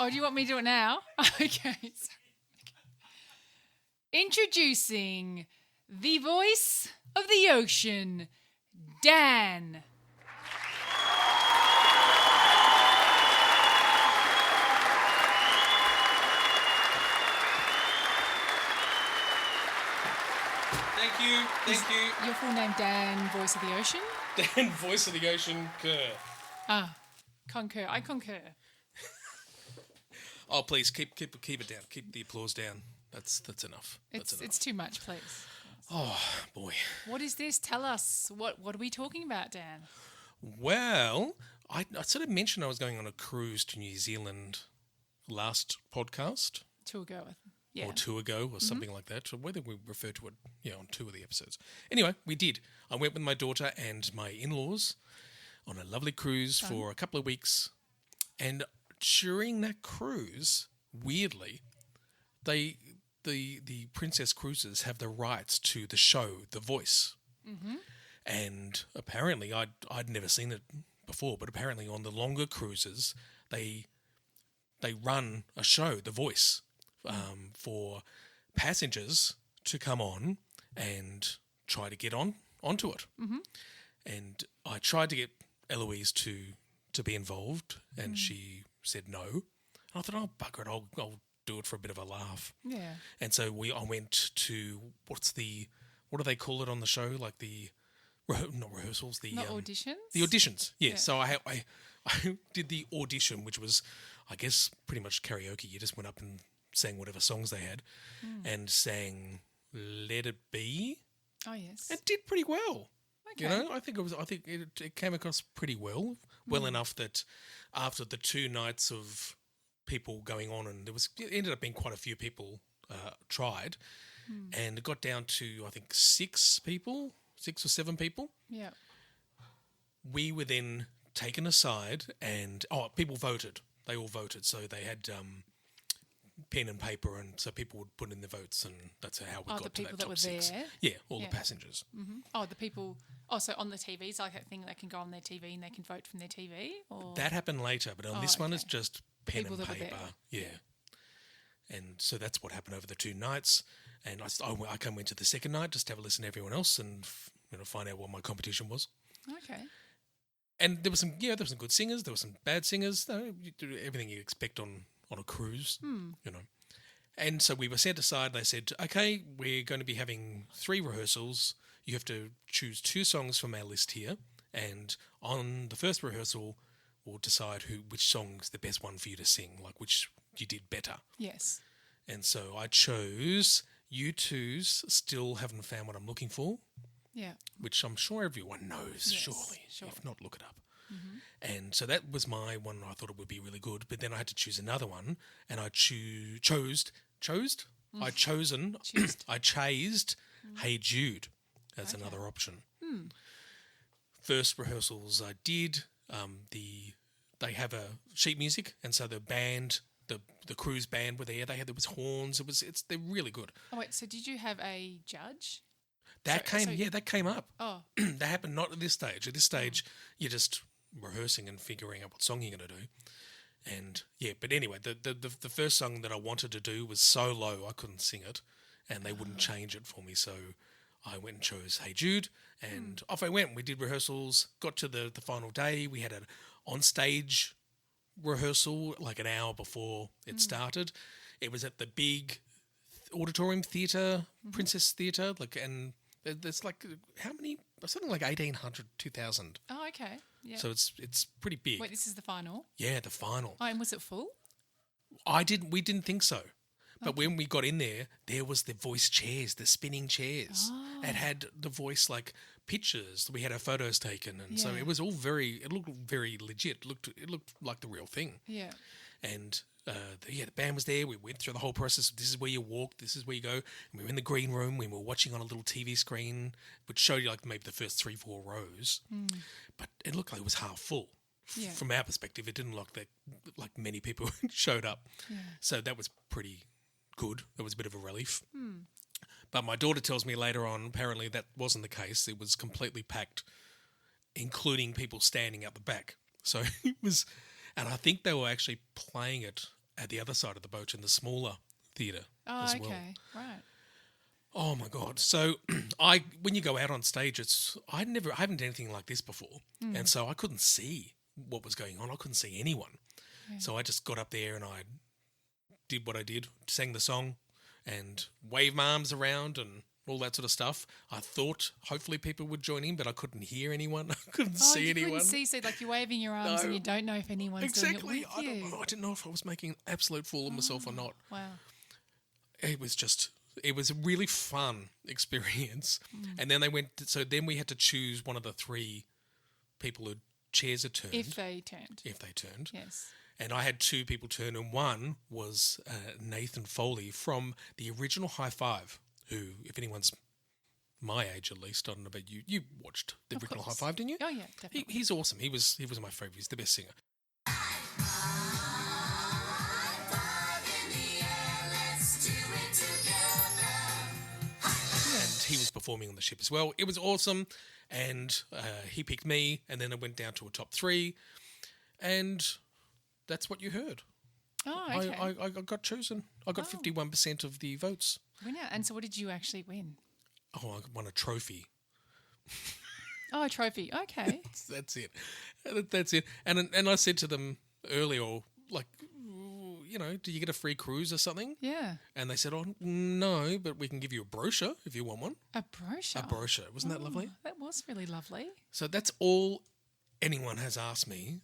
Oh, do you want me to do it now? Okay. Introducing the voice of the ocean, Dan. Thank you. Your full name, Dan, voice of the ocean? Dan, voice of the ocean, Kerr. Concur. I concur. Oh, please keep it down. Keep the applause down. That's enough. It's too much, please. Oh boy. What is this? Tell us. What are we talking about, Dan? Well, I sort of mentioned I was going on a cruise to New Zealand last podcast. Two ago. Yeah. Or two ago, or something like that. Or whether we refer to it, on two of the episodes. Anyway, we did. I went with my daughter and my in-laws on a lovely cruise for a couple of weeks, and during that cruise, weirdly, the Princess Cruises have the rights to the show The Voice, and apparently I'd never seen it before, but apparently on the longer cruises they run a show, The Voice, for passengers to come on and try to get onto it. And I tried to get Eloise to be involved, and she said no. And I thought, oh, bugger it, I'll do it for a bit of a laugh. Yeah. And so I went to, what do they call it on the show? Like the, not rehearsals, the... Not auditions? The auditions, yeah. So I did the audition, which was, I guess, pretty much karaoke. You just went up and sang whatever songs they had and sang Let It Be. Oh, yes. And did pretty well. Okay. I think it came across pretty well enough that after the 2 nights of people going on, and it ended up being quite a few people tried, and it got down to I think 6 or 7 people. Yeah. We were then taken aside, and people voted. They all voted, so they had pen and paper, and so people would put in their votes, and that's how we got to that top 6. The people that were there? Yeah, all the passengers. Oh, the people... Oh, so on the TVs, like that thing, they can go on their TV and they can vote from their TV? Or? That happened later, but on this one it's just pen people and that paper. Yeah. And so that's what happened over the 2 nights. And I went to the second night just to have a listen to everyone else and find out what my competition was. Okay. And there was some good singers, there were some bad singers. You do everything you expect on a cruise, And so we were set aside. They said, okay, we're going to be having 3 rehearsals. You have to choose 2 songs from our list here. And on the first rehearsal, we'll decide which song's the best one for you to sing, like which you did better. Yes. And so I chose U2's Still Haven't Found What I'm Looking For. Yeah. Which I'm sure everyone knows, surely. If not, look it up. And so that was my one. I thought it would be really good, but then I had to choose another one, and I chased Hey Jude as another option. First rehearsals I did. They have a sheet music, and so the band, the cruise band were there. There was horns. They're really good. Oh wait, so did you have a judge? That came up. Oh, that happened not at this stage. At this stage, you're just rehearsing and figuring out what song you're going to do. And but anyway, the first song that I wanted to do was so low I couldn't sing it, and they wouldn't change it for me. So I went and chose Hey Jude, and off I went. We did rehearsals, got to the final day. We had an on-stage rehearsal like an hour before it started. It was at the big auditorium theatre, Princess Theatre, and there's like how many? Something like 1,800, 2,000. Oh, okay. Yeah. So it's pretty big. Wait, this is the final? Yeah, the final. Oh, and was it full? We didn't think so. But when we got in there was the voice chairs, the spinning chairs. Oh. It had the voice like pictures. We had our photos taken, and so it was all it looked very legit. It looked like the real thing. Yeah. And the band was there. We went through the whole process of this is where you walk, this is where you go. And we were in the green room. We were watching on a little TV screen, which showed you like maybe the first 3-4 rows. But it looked like it was half full. Yeah. From our perspective, it didn't look like many people showed up. Yeah. So that was pretty good. It was a bit of a relief. But my daughter tells me later on, apparently that wasn't the case. It was completely packed, including people standing out the back. So it was, and I think they were actually playing it at the other side of the boat in the smaller theatre Oh, as okay. well. Right. Oh my God! So when you go out on stage, I haven't done anything like this before, and so I couldn't see what was going on. I couldn't see anyone, so I just got up there and I did what I did, sang the song, and waved my arms around and all that sort of stuff. I thought hopefully people would join in, but I couldn't hear anyone. I couldn't see anyone. Couldn't see, so like you're waving your arms and you don't know if anyone's doing it with you. I didn't know if I was making an absolute fool of myself or not. Wow. It was a really fun experience. And then then we had to choose one of the three people who chairs had turned. If they turned. Yes. And I had two people turn, and one was Nathan Foley from the original High Five, who, if anyone's my age at least, I don't know about you, you watched the original High Five, didn't you? Oh, yeah, definitely. He's awesome. He was my favourite. He's the best singer. And he was performing on the ship as well. It was awesome, and he picked me, and then it went down to a top three, and that's what you heard. Oh, okay. I got chosen. I got 51% of the votes. Winner. And so what did you actually win? Oh, I won a trophy. Oh, a trophy. Okay. That's it. That's it. And I said to them earlier, like, do you get a free cruise or something? Yeah. And they said, oh, no, but we can give you a brochure if you want one. A brochure? A brochure. Wasn't that lovely? That was really lovely. So that's all anyone has asked me.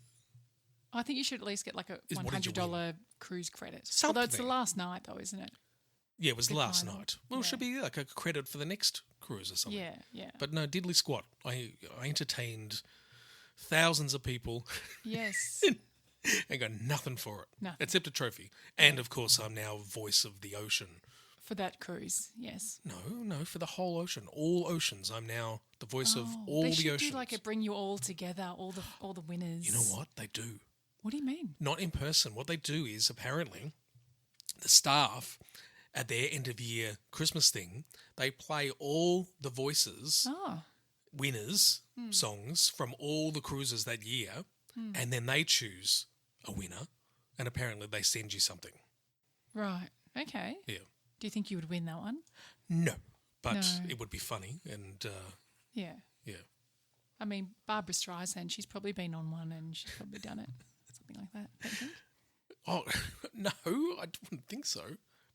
I think you should at least get like a What did you $100 cruise credit. Something. Although it's the last night though, isn't it? Yeah, it was last final. night. Well, it should be like a credit for the next cruise or something. Yeah. But no, diddly squat. I entertained thousands of people. Yes. and got nothing for it. Nothing. Except a trophy. And, of course, I'm now voice of the ocean. For that cruise, yes. No, for the whole ocean. All oceans. I'm now the voice of all they the should oceans. do like a bring you all together, all the winners. You know what? They do. What do you mean? Not in person. What they do is, apparently, the staff at their end of year Christmas thing, they play all the voices, winners, songs from all the cruises that year, and then they choose a winner, and apparently they send you something. Right. Okay. Yeah. Do you think you would win that one? No, but No. it would be funny, and Yeah. yeah. I mean, Barbara Streisand, she's probably been on one and she's probably done it. Something like that, don't you think? Oh, no, I wouldn't think so.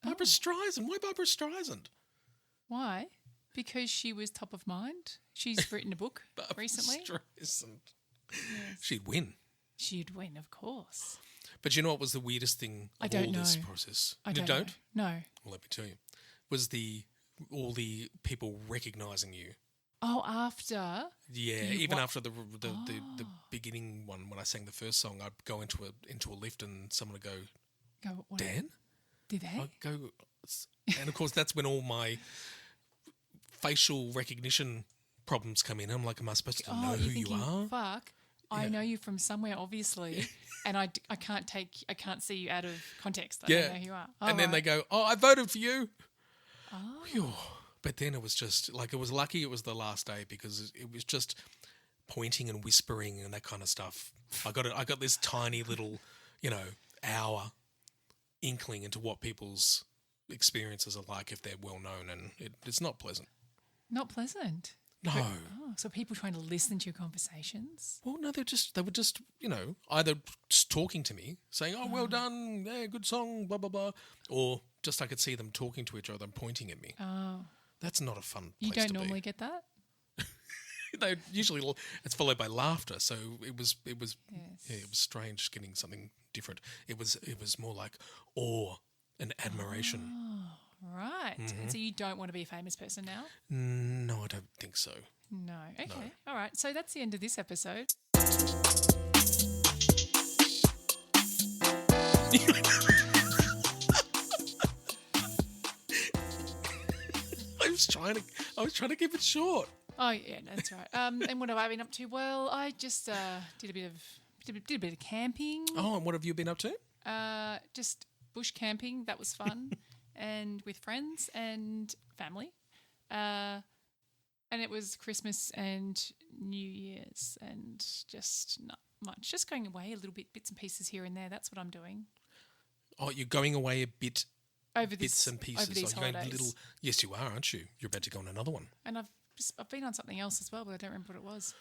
Barbara Streisand. Why Barbara Streisand? Why? Because she was top of mind. She's written a book recently. Streisand. Yes. She'd win. She'd win, of course. But you know what was the weirdest thing of all this process? I You don't know. No. Well, let me tell you. Was all the people recognising you. Oh, after? Yeah, even after the beginning one, when I sang the first song, I'd go into a lift and someone would go, What? Dan? Did they? I'd go, and of course that's when all my facial recognition problems come in. I'm like, am I supposed to know who you are? Fuck, I know you from somewhere, obviously, and I can't see you out of context. I don't know who you are. Oh, and then they go, oh, I voted for you. Oh. Phew. But then it was just like, it was lucky it was the last day because it was just pointing and whispering and that kind of stuff. I got this tiny little, hour inkling into what people's experiences are like if they're well known, and it's not pleasant. Not pleasant. No. Oh, so people trying to listen to your conversations? Well, no, they were just either just talking to me, saying, "Oh, well done, yeah, good song, blah blah blah," or just I could see them talking to each other and pointing at me. Oh, that's not a fun. You place don't to normally be. get that. They usually it's followed by laughter, so it was Yes. yeah, it was strange getting something different. It was more like awe and admiration. Oh, right. And so you don't want to be a famous person now? No, I don't think so. No. Okay. All right. So that's the end of this episode. I was trying to keep it short. Oh yeah, no, that's right. And what have I been up to? Well, I just did a bit of camping. Oh, and what have you been up to? Just bush camping. That was fun, and with friends and family. And it was Christmas and New Year's, and just not much. Just going away a little bit, bits and pieces here and there. That's what I'm doing. Oh, you're going away a bit, over bits and pieces. over these you're going holidays. Yes, you are, aren't you? You're about to go on another one. And I've been on something else as well, but I don't remember what it was.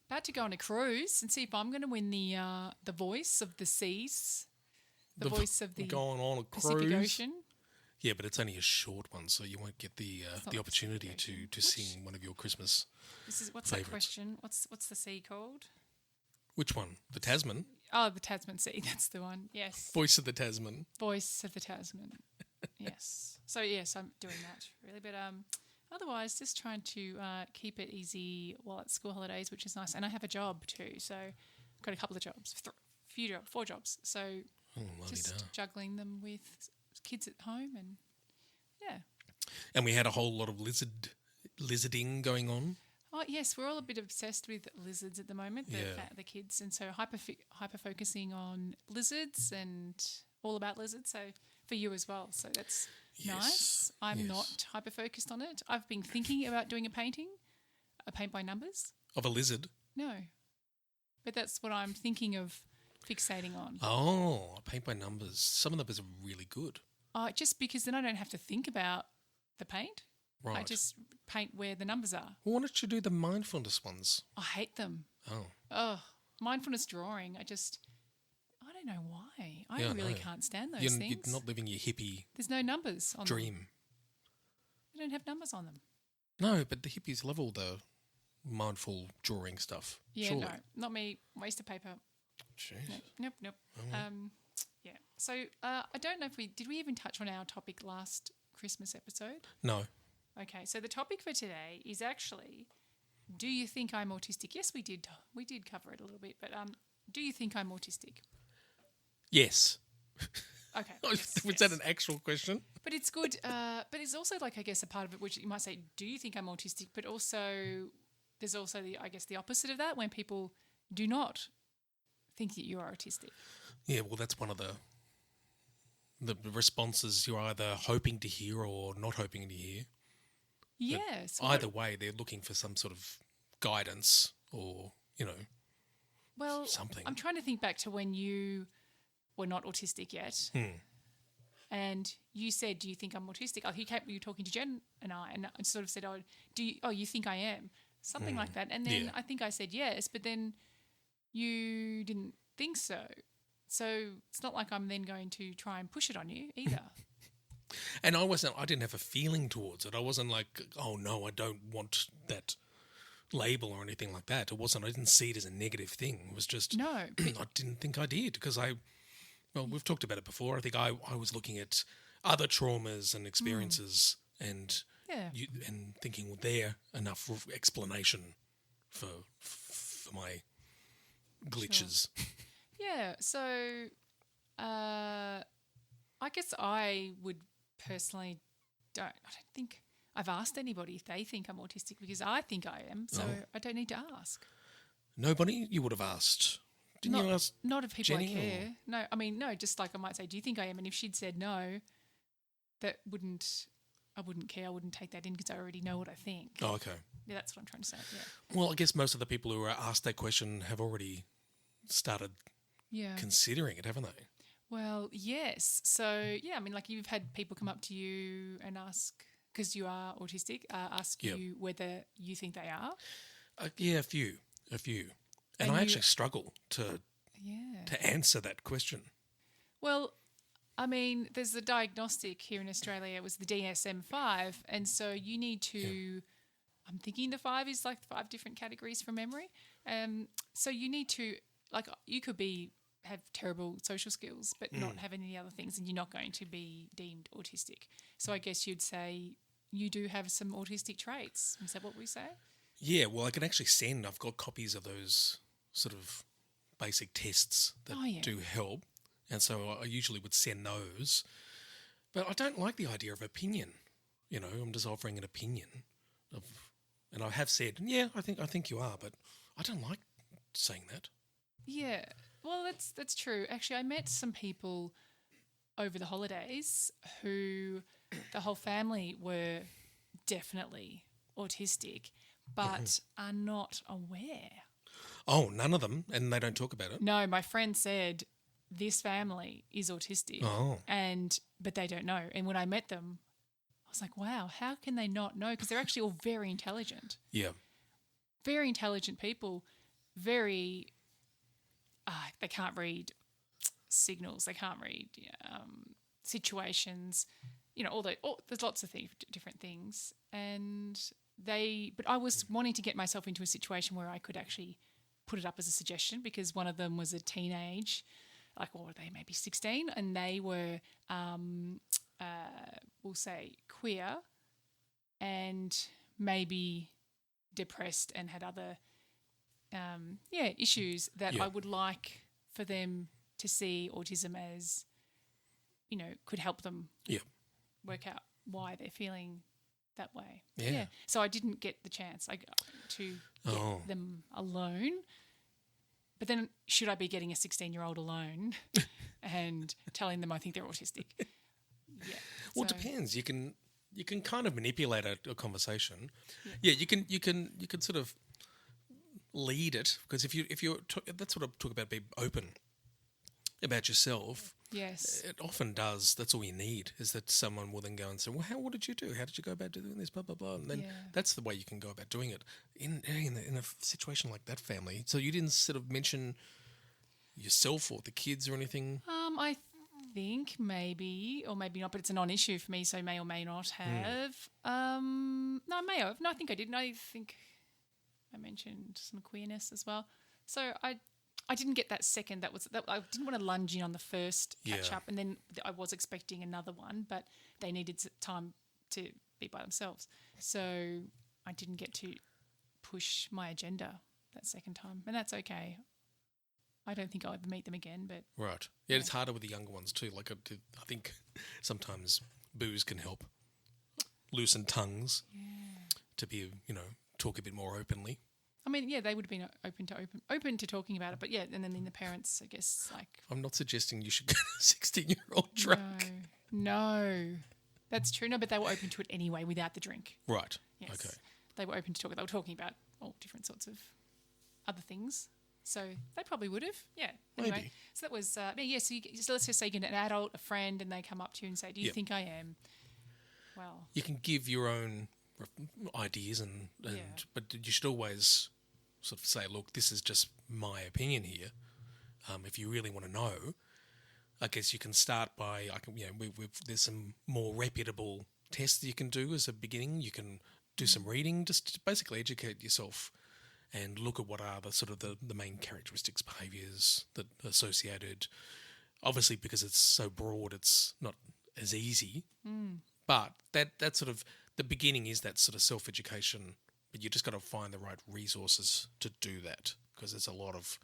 About to go on a cruise and see if I'm going to win the voice of the seas, the voice of the going on a Pacific cruise. Ocean. Yeah, but it's only a short one, so you won't get the opportunity to sing one of your Christmas. What's favourites. that question? What's the sea called? Which one? The Tasman? Oh, the Tasman Sea. That's the one. Yes. Voice of the Tasman. Voice of the Tasman. Yes. So yes, I'm doing that really, but otherwise, just trying to keep it easy while it's school holidays, which is nice. And I have a job too, so I've got a couple of jobs, 4 jobs. So just juggling them with kids at home, and yeah. And we had a whole lot of lizarding going on. Oh yes, we're all a bit obsessed with lizards at the moment, the kids, and so hyper focusing on lizards and all about lizards. So for you as well. So that's nice. I'm not hyper focused on it. I've been thinking about doing a paint by numbers. Of a lizard? No, but that's what I'm thinking of fixating on. Oh, paint by numbers. Some of them are really good. Just because then I don't have to think about the paint. Right. I just paint where the numbers are. Well, why don't you do the mindfulness ones? I hate them. Oh. Mindfulness drawing. I don't know why. I really can't stand those things. You're not living your hippie There's no numbers on dream. them. They don't have numbers on them. No, but the hippies love all the mindful drawing stuff. Yeah, surely. no, not me. Waste of paper. Jeez. Nope. Yeah. So I don't know if did we even touch on our topic last Christmas episode? No. Okay, so the topic for today is actually, do you think I'm autistic? Yes, we did. We did cover it a little bit, but do you think I'm autistic? Yes. Okay. Was that an actual question? But it's good. But it's also like, I guess, a part of it which you might say, do you think I'm autistic? But also, there's also the opposite of that when people do not think that you are autistic. Yeah, well, that's one of the responses you're either hoping to hear or not hoping to hear. Yes. Either way, they're looking for some sort of guidance or, something. I'm trying to think back to when you were not autistic yet. And you said, do you think I'm autistic? You were talking to Jen and I sort of said, you think I am? Something like that. And then I think I said yes, but then you didn't think so. So it's not like I'm then going to try and push it on you either. And I didn't have a feeling towards it. I wasn't like, oh no, I don't want that label or anything like that. I didn't see it as a negative thing. It was just, no, I didn't think I did because we've talked about it before. I think I was looking at other traumas and experiences and thinking, well, there enough explanation for my glitches. Sure. Yeah, so I guess I would personally I don't think I've asked anybody if they think I'm autistic because I think I am, so I don't need to ask. Nobody? You would have asked. Didn't you ask Not of people Jenny I care. No, I mean, no, just like I might say, do you think I am? And if she'd said no, I wouldn't care. I wouldn't take that in because I already know what I think. Oh, okay. Yeah, that's what I'm trying to say, yeah. Well, I guess most of the people who are asked that question have already started considering it, haven't they? Well, yes. So, yeah, I mean, like you've had people come up to you and ask, because you are autistic, you whether you think they are. Yeah, a few. And I actually struggle to answer that question. Well, I mean, there's the diagnostic here in Australia. It was the DSM-5, and so you need to I'm thinking the 5 is like 5 different categories from memory. So you need to, like, you could have terrible social skills but not have any other things, and you're not going to be deemed autistic. So I guess you'd say you do have some autistic traits. Is that what we say? Yeah, well, I can actually I've got copies of those sort of basic tests that do help. And so I usually would send those. But I don't like the idea of opinion. I'm just offering an opinion. And I have said, yeah, I think you are, but I don't like saying that. Yeah, well, that's true. Actually, I met some people over the holidays who the whole family were definitely autistic, but are not aware. Oh, none of them, and they don't talk about it? No, my friend said this family is autistic, Oh. but they don't know. And when I met them, I was like, wow, how can they not know? Because they're actually all very intelligent. Yeah. Very intelligent people, very, they can't read signals, they can't read situations, there's lots of different things. But I was wanting to get myself into a situation where I could actually put it up as a suggestion, because one of them was a teenage, like, what were they, maybe 16, and they were, we'll say, queer and maybe depressed and had other issues that I would like for them to see autism as, could help them work out why they're feeling that way. Yeah. So I didn't get the chance to get them alone. But then should I be getting a 16-year-old alone and telling them I think they're autistic? Yeah. Well, it depends. You can kind of manipulate a conversation. Yeah, you can sort of lead it, because if you're that's what I talk about, being open about yourself. Yes. It often does. That's all you need, is that someone will then go and say, well, what did you do? How did you go about doing this, blah, blah, blah. And then that's the way you can go about doing it in a situation like that family. So you didn't sort of mention yourself or the kids or anything? I think maybe, or maybe not, but it's a non-issue for me, so may or may not have. No, I may have. No, I think I didn't. I think I mentioned some queerness as well. So I didn't get that second. I didn't want to lunge in on the first catch up, and then I was expecting another one, but they needed time to be by themselves. So I didn't get to push my agenda that second time, and that's okay. I don't think I'll ever meet them again, but... Right. Yeah, it's harder with the younger ones too. Like, I think sometimes booze can help loosen tongues to be, talk a bit more openly. I mean, yeah, they would have been open to talking about it, but yeah, and then the parents, I guess, like... I'm not suggesting you should get a 16-year-old drunk. No, that's true. No, but they were open to it anyway without the drink. Right. Yes. Okay. They were open to talk. They were talking about all different sorts of other things. So they probably would have, Anyway, maybe. So that was, so let's just say you get an adult, a friend, and they come up to you and say, do you think I am? Well. You can give your own ideas, but you should always sort of say, look, this is just my opinion here. If you really want to know, I guess you can start by, there's some more reputable tests that you can do as a beginning. You can do some reading, just to basically educate yourself and look at what are the sort of the main characteristics, behaviours that are associated. Obviously, because it's so broad, it's not as easy. But that sort of, the beginning is that sort of self-education, but you just got to find the right resources to do that, because there's a lot of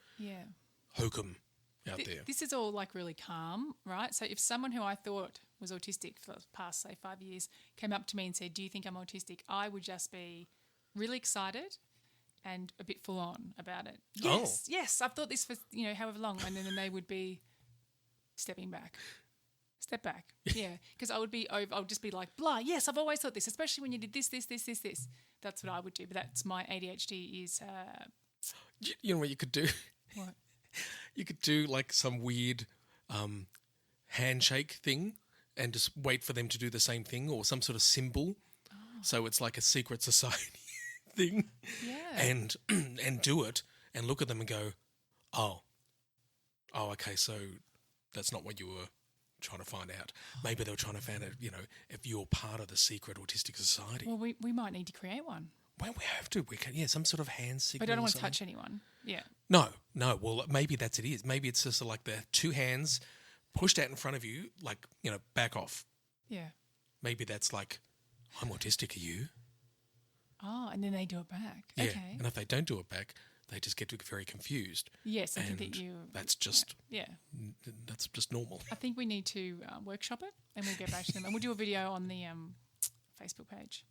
hokum out there. This is all like really calm, right? So if someone who I thought was autistic for the past, say, 5 years came up to me and said, do you think I'm autistic? I would just be really excited and a bit full on about it. Yes, I've thought this for, however long. And then they would be step back. Yeah. Because I would just be like, blah, yes, I've always thought this, especially when you did this. That's what I would do. But that's my ADHD is... You know what you could do? What? You could do like some weird handshake thing and just wait for them to do the same thing, or some sort of symbol. Oh. So it's like a secret society thing. Yeah. And do it and look at them and go, oh, okay, so that's not what you were trying to find out. Maybe they were trying to find out, if you're part of the secret autistic society. Well, we might need to create one. Well, we have to. We can, some sort of hand signal. But I don't want to touch anyone. Yeah. No. Well, maybe that's it is. Maybe it's just like the two hands pushed out in front of you, like, back off. Yeah. Maybe that's like, I'm autistic, are you? Oh, and then they do it back. Yeah. Okay. And if they don't do it back, they just get very confused. Yes, I think that you... That's just... Yeah. That's just normal. I think we need to workshop it, and we'll get back to them. And we'll do a video on the Facebook page.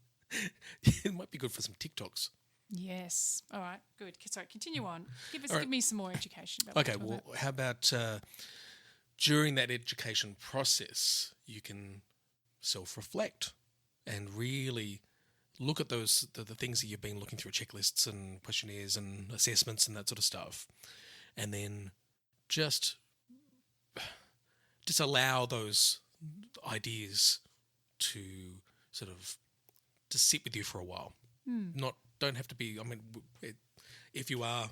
It might be good for some TikToks. Yes. All right, good. Sorry, continue on. Give me some more education. About okay, well, how about during that education process, you can self-reflect and really... look at those the things that you've been looking through, checklists and questionnaires and assessments and that sort of stuff, and then just just allow those ideas to sort of to sit with you for a while. Don't have to be. I mean, if you are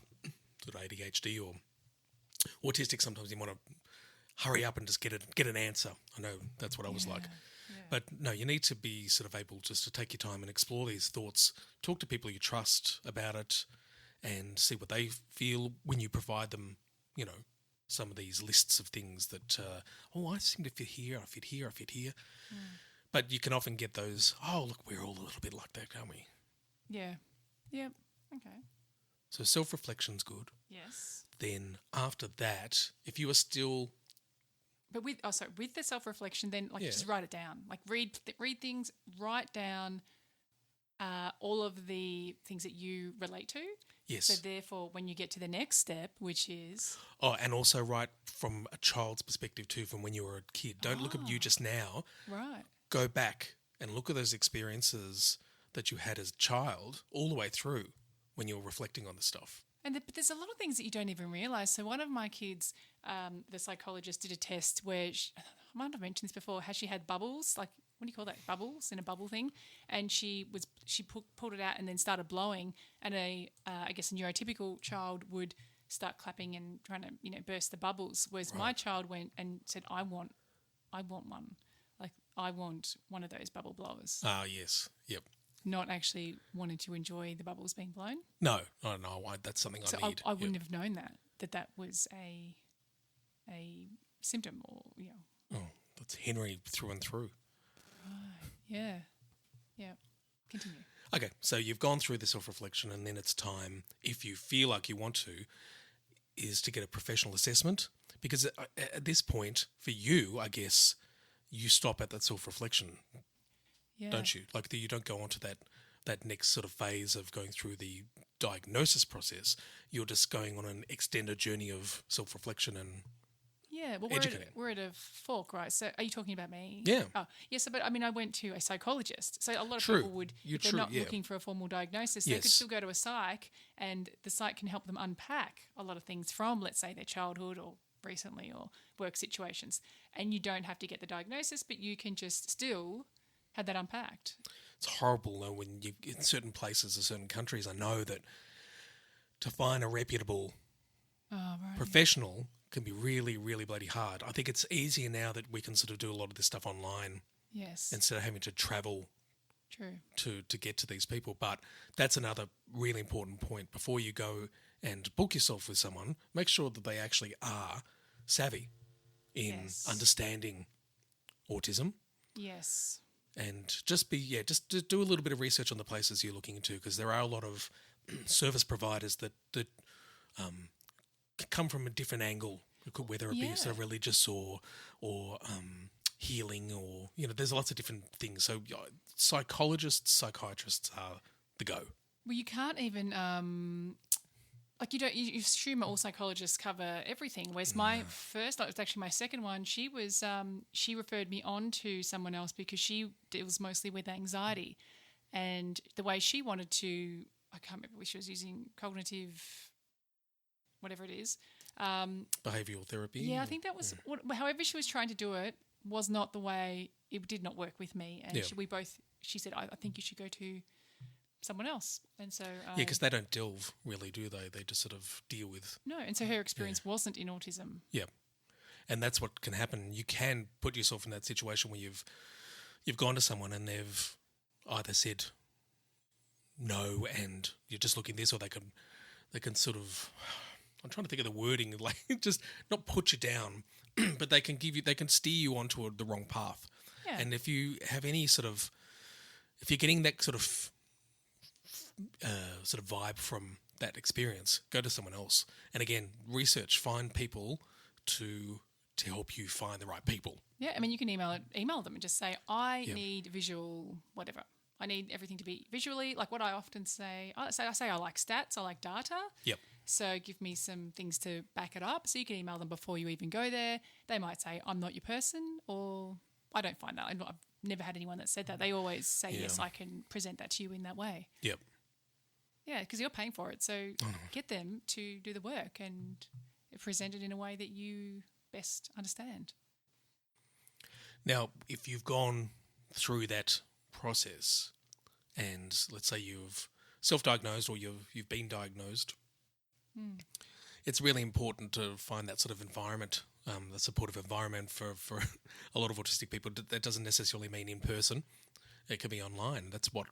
sort of ADHD or autistic, sometimes you want to hurry up and just get an answer. I know that's what I was like. Yeah. But no, you need to be sort of able just to take your time and explore these thoughts, talk to people you trust about it, and see what they feel when you provide them, some of these lists of things that, I seem to fit here, I fit here, I fit here. But you can often get those, look, we're all a little bit like that, can't we? Yeah. Yep. Okay. So self-reflection's good. Yes. Then after that, if you are still... But with the self-reflection, then just write it down. Like read things, write down all of the things that you relate to. Yes. So therefore, when you get to the next step, which is... Oh, and also write from a child's perspective too, from when you were a kid. Don't look at you just now. Right. Go back and look at those experiences that you had as a child all the way through when you're reflecting on the stuff. But there's a lot of things that you don't even realise. So one of my kids, the psychologist, did a test where I might have mentioned this before. How she had bubbles, like what do you call that? Bubbles in a bubble thing, and she pulled it out and then started blowing. And I guess a neurotypical child would start clapping and trying to burst the bubbles. Whereas my child went and said, "I want one. Like I want one of those bubble blowers." Ah, yes, yep. Not actually wanting to enjoy the bubbles being blown. No, that's something I need. I wouldn't have known that was a symptom or Oh, that's Henry through and through. Right. Yeah. Yeah. Continue. Okay, so you've gone through the self-reflection, and then it's time, if you feel like you want to, is to get a professional assessment. Because at this point, for you, I guess, you stop at that self-reflection. Yeah. Don't you? Like you don't go on to that next sort of phase of going through the diagnosis process. You're just going on an extended journey of self-reflection and educating. We're at a fork, right? So are you talking about me? Yeah. Oh, yes. But I mean, I went to a psychologist. So a lot of True. people would, if they're not looking for a formal diagnosis, they could Yes. still go to a psych, and the psych can help them unpack a lot of things from, let's say, their childhood or recently or work situations. And you don't have to get the diagnosis, but you can just still have that unpacked. It's horrible though when you in certain places or certain countries. I know that to find a reputable professional can be really, really bloody hard. I think it's easier now that we can sort of do a lot of this stuff online. Yes. Instead of having to travel. True. To get to these people. But that's another really important point. Before you go and book yourself with someone, make sure that they actually are savvy in understanding autism. Yes. And just do a little bit of research on the places you're looking into, because there are a lot of service providers that come from a different angle, whether it be sort of religious or healing, or there's lots of different things. So psychologists, psychiatrists are the go. Well, you can't even you assume all psychologists cover everything. Whereas my first, it was actually my second one, she referred me on to someone else because she deals mostly with anxiety, and the way she wanted to, I can't remember, she was using cognitive, whatever it is. Behavioural therapy. Yeah, I think that was however she was trying to do it was not the way, it did not work with me. And she said, I think you should go to someone else. And so because they don't delve really, do they? They just sort of deal with. No, and so her experience wasn't in autism. Yeah, and that's what can happen. You can put yourself in that situation where you've gone to someone and they've either said no and you're just looking this, or they can sort of, I'm trying to think of the wording, like just not put you down, but they can steer you onto the wrong path. Yeah. And if you have any if you're getting that sort of vibe from that experience, go to someone else. And again, research, find people to help you find the right people. Yeah, I mean, you can email them and just say, I need visual whatever. I need everything to be visually, like what I often say. I say I like stats, I like data. Yep. So give me some things to back it up. So you can email them before you even go there. They might say, I'm not your person, or I don't find that. I've never had anyone that said that. They always say, yes, I can present that to you in that way. Yep. Yeah, because you're paying for it. So get them to do the work and present it in a way that you best understand. Now, if you've gone through that process and let's say you've self-diagnosed or you've been diagnosed, it's really important to find that sort of environment, the supportive environment for a lot of autistic people. That doesn't necessarily mean in person. It could be online. That's why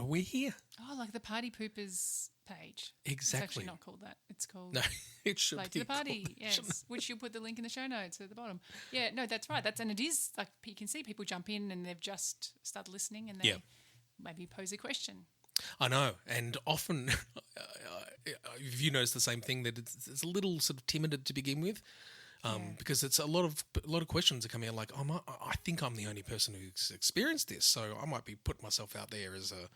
we're here. Oh, like the Party Poopers page. Exactly. It's actually not called that. It's called No, it should Late be to the Party. called- Yes, which you'll put the link in the show notes at the bottom. Yeah, no, that's right. And it is like you can see people jump in and they've just started listening and they maybe pose a question. I know, and often, if you notice the same thing, that it's a little sort of timid to begin with, because it's a lot of questions are coming out like, I think I'm the only person who's experienced this, so I might be putting myself out there as a,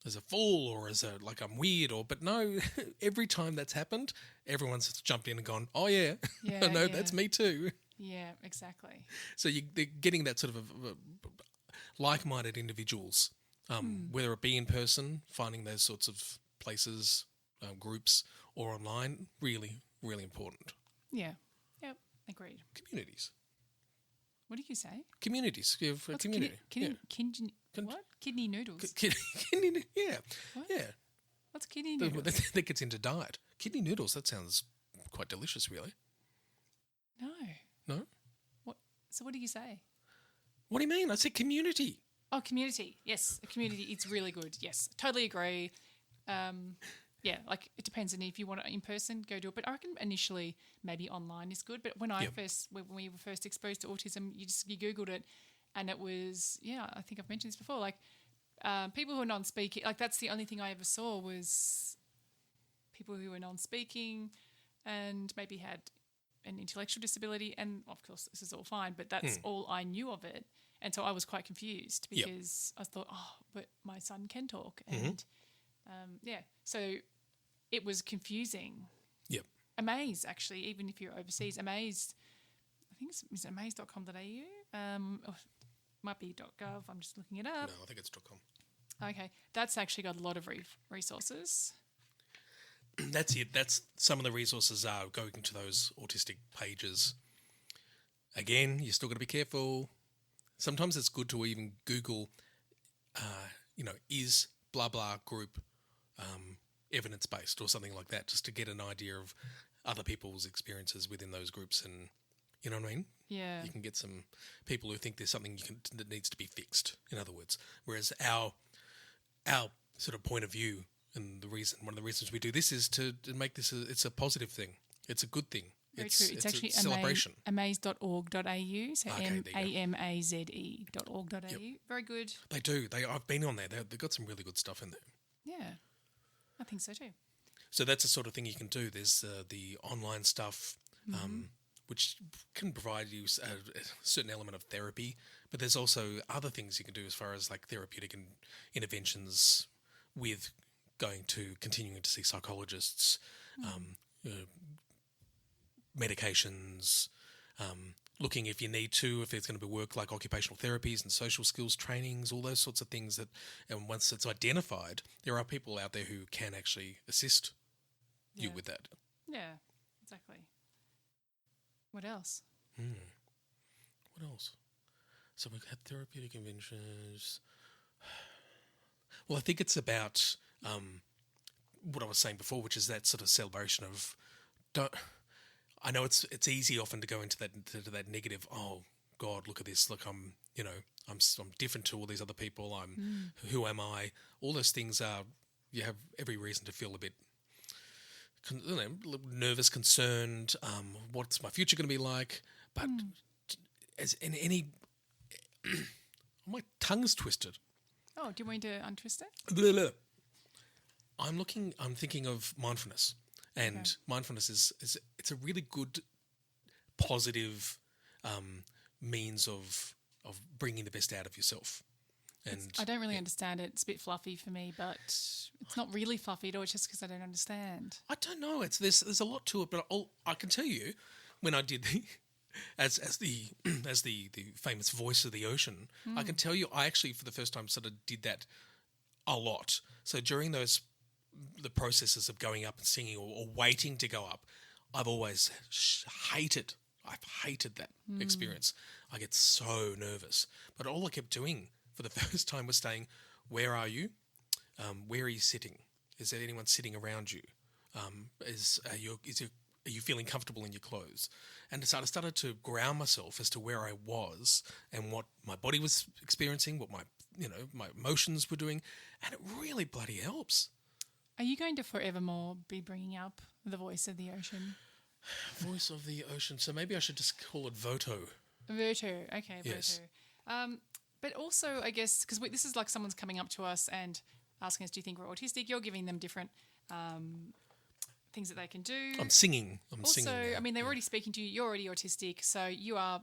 as a fool or as like I'm weird but no, every time that's happened, everyone's jumped in and gone, oh yeah, I know that's me too. Yeah, exactly. So they're getting that sort of like-minded individuals, whether it be in person, finding those sorts of places, groups, or online, really, really important. Yeah. Yep. Agreed. Communities. What did you say? Communities. You have a community. What? Kidney noodles. Kidney, yeah. What? Yeah. What's kidney noodles? That gets into diet. Kidney noodles, that sounds quite delicious, really. No. No? What? So what do you say? What do you mean? I said community. Oh, community. Yes, a community. It's really good. Yes, totally agree. Yeah, like it depends on if you want it in person, go do it. But I reckon initially maybe online is good. But when when we were first exposed to autism, you Googled it, and it was I think I've mentioned this before. Like people who are non-speaking, like that's the only thing I ever saw was people who were non-speaking and maybe had an intellectual disability. And of course, this is all fine, but that's all I knew of it. And so I was quite confused because I thought, but my son can talk. And so it was confusing. Yep. Amaze, actually, even if you're overseas, Amaze, I think it's amaze.com.au. Or might be .gov. I'm just looking it up. No, I think it's .com. Okay. That's actually got a lot of resources. That's it. That's some of the resources are going to those autistic pages. Again, you still got to be careful. Sometimes it's good to even Google, is blah blah group evidence-based or something like that, just to get an idea of other people's experiences within those groups, and you know what I mean? Yeah. You can get some people who think there's something that needs to be fixed, in other words. Whereas our sort of point of view, and one of the reasons we do this is to make this it's a positive thing. It's a good thing. Very true. It's actually a celebration. amaze.org.au, so Okay, amaze.org.au. Yep. Very good. They do. I've been on there. They've got some really good stuff in there. Yeah, I think so too. So that's the sort of thing you can do. There's the online stuff, which can provide you a certain element of therapy, but there's also other things you can do as far as like therapeutic interventions with continuing to see psychologists, medications, looking if you need to, if there's going to be work like occupational therapies and social skills trainings, all those sorts of things and once it's identified, there are people out there who can actually assist you with that. Yeah, exactly. What else? What else? So we've had therapeutic interventions. Well, I think it's about what I was saying before, which is that sort of celebration of I know it's easy often to go into that negative. Oh God, look at this! Look, I'm different to all these other people. Who am I? All those things are. You have every reason to feel a bit, nervous, concerned. What's my future going to be like? But as in any, my tongue's twisted. Oh, do you want me to untwist it? Blah, blah. I'm thinking of mindfulness. And mindfulness is it's a really good, positive means of bringing the best out of yourself. And I don't really understand it. It's a bit fluffy for me, but it's not really fluffy at all. It's just because I don't understand. I don't know. There's a lot to it, but I can tell you when I did as the famous voice of the ocean, I can tell you I actually for the first time sort of did that a lot. So during the processes of going up and singing or waiting to go up, I've always hated I've hated that experience. I get so nervous. But all I kept doing for the first time was saying, where are you? Where are you sitting? Is there anyone sitting around you? Are you feeling comfortable in your clothes? And so I started to ground myself as to where I was and what my body was experiencing, what my emotions were doing, and it really bloody helps. Are you going to forevermore be bringing up the voice of the ocean? Voice of the ocean. So maybe I should just call it Voto. Voto. Okay, Yes. Voto. But also, I guess, because this is like someone's coming up to us and asking us, do you think we're autistic? You're giving them different things that they can do. I'm singing. Also, now. I mean, they're already speaking to you. You're already autistic. So you are,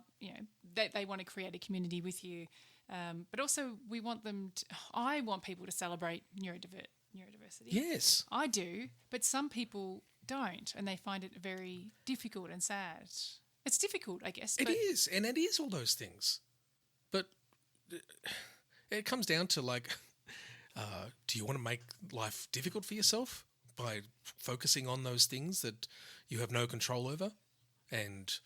they want to create a community with you. But also we want them I want people to celebrate neurodiversity. Yes. I do, but some people don't, and they find it very difficult and sad. It's difficult, I guess. It is, and it is all those things. But it comes down to do you want to make life difficult for yourself by focusing on those things that you have no control over, and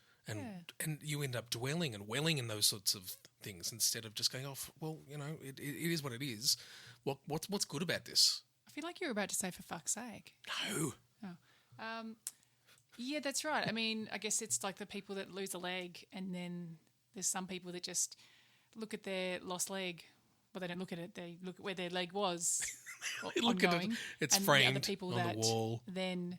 you end up dwelling and welling in those sorts of things instead of just going off. Well, it is what it is. What's good about this? I feel like you're about to say, for fuck's sake. No. Oh. Yeah, that's right. I mean, I guess it's like the people that lose a leg, and then there's some people that just look at their lost leg. Well, they don't look at it. They look at where their leg was. They look at it. It's and framed the other people on that the wall. Then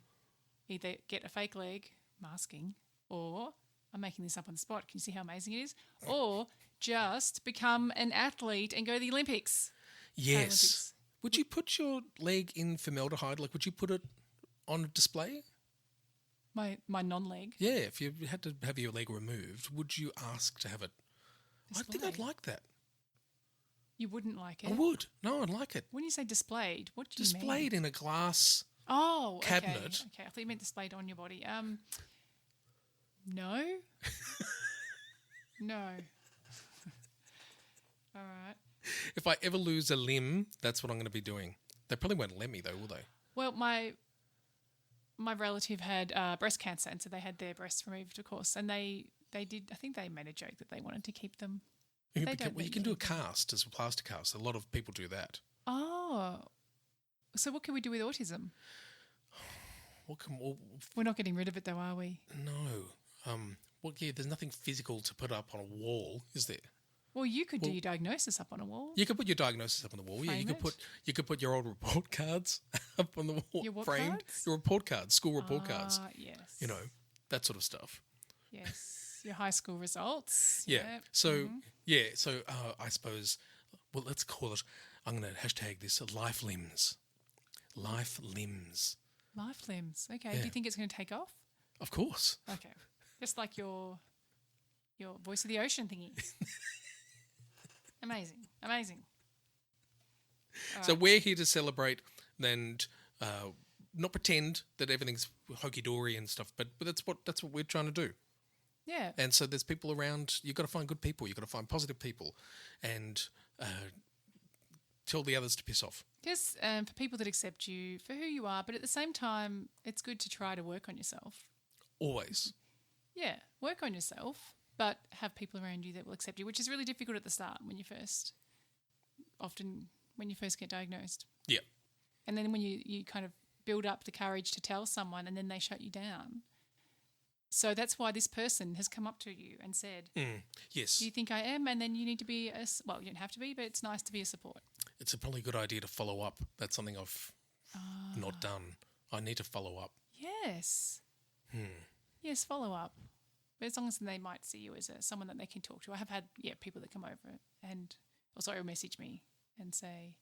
either get a fake leg, masking, or I'm making this up on the spot. Can you see how amazing it is? Or just become an athlete and go to the Olympics. Yes. Olympics. Would you put your leg in formaldehyde? Would you put it on a display? My non-leg? Yeah, if you had to have your leg removed, would you ask to have it? Displayed. I think I'd like that. You wouldn't like it? I would. No, I'd like it. When you say displayed, what do you mean? Displayed in a glass cabinet. Okay, I thought you meant displayed on your body. No. No. All right. If I ever lose a limb, that's what I'm going to be doing. They probably won't let me though, will they? Well, my relative had breast cancer, and so they had their breasts removed, of course, and they did. I think they made a joke that they wanted to keep them. You can do a cast as a plaster cast. A lot of people do that. Oh, so what can we do with autism? We're not getting rid of it, though, are we? No. There's nothing physical to put up on a wall, is there? Well, you could do your diagnosis up on a wall. You could put your diagnosis up on the wall. Frame you could put your old report cards up on the wall. Your what framed. Cards? Your report cards, school report cards. Yes. That sort of stuff. Yes. Your high school results. Yeah. Yep. So I suppose. Well, let's call it. I'm going to hashtag this life limbs. Life limbs. Life limbs. Okay. Yeah. Do you think it's going to take off? Of course. Okay. Just like your voice of the ocean thingy. Amazing. So we're here to celebrate and not pretend that everything's hokey dory and stuff, but that's what we're trying to do. Yeah. And so there's people around. You've got to find good people. You've got to find positive people, and tell the others to piss off. Just for people that accept you for who you are, but at the same time, it's good to try to work on yourself. Always. Yeah, work on yourself, but have people around you that will accept you, which is really difficult at the start when you first get diagnosed. Yeah. And then when you kind of build up the courage to tell someone and then they shut you down. So that's why this person has come up to you and said, yes. Do you think I am? And then you need to be you don't have to be, but it's nice to be a support. It's probably a good idea to follow up. That's something I've not done. I need to follow up. Yes. Yes, follow up. But as long as they might see you as someone that they can talk to. I have had people that come over and also message me and say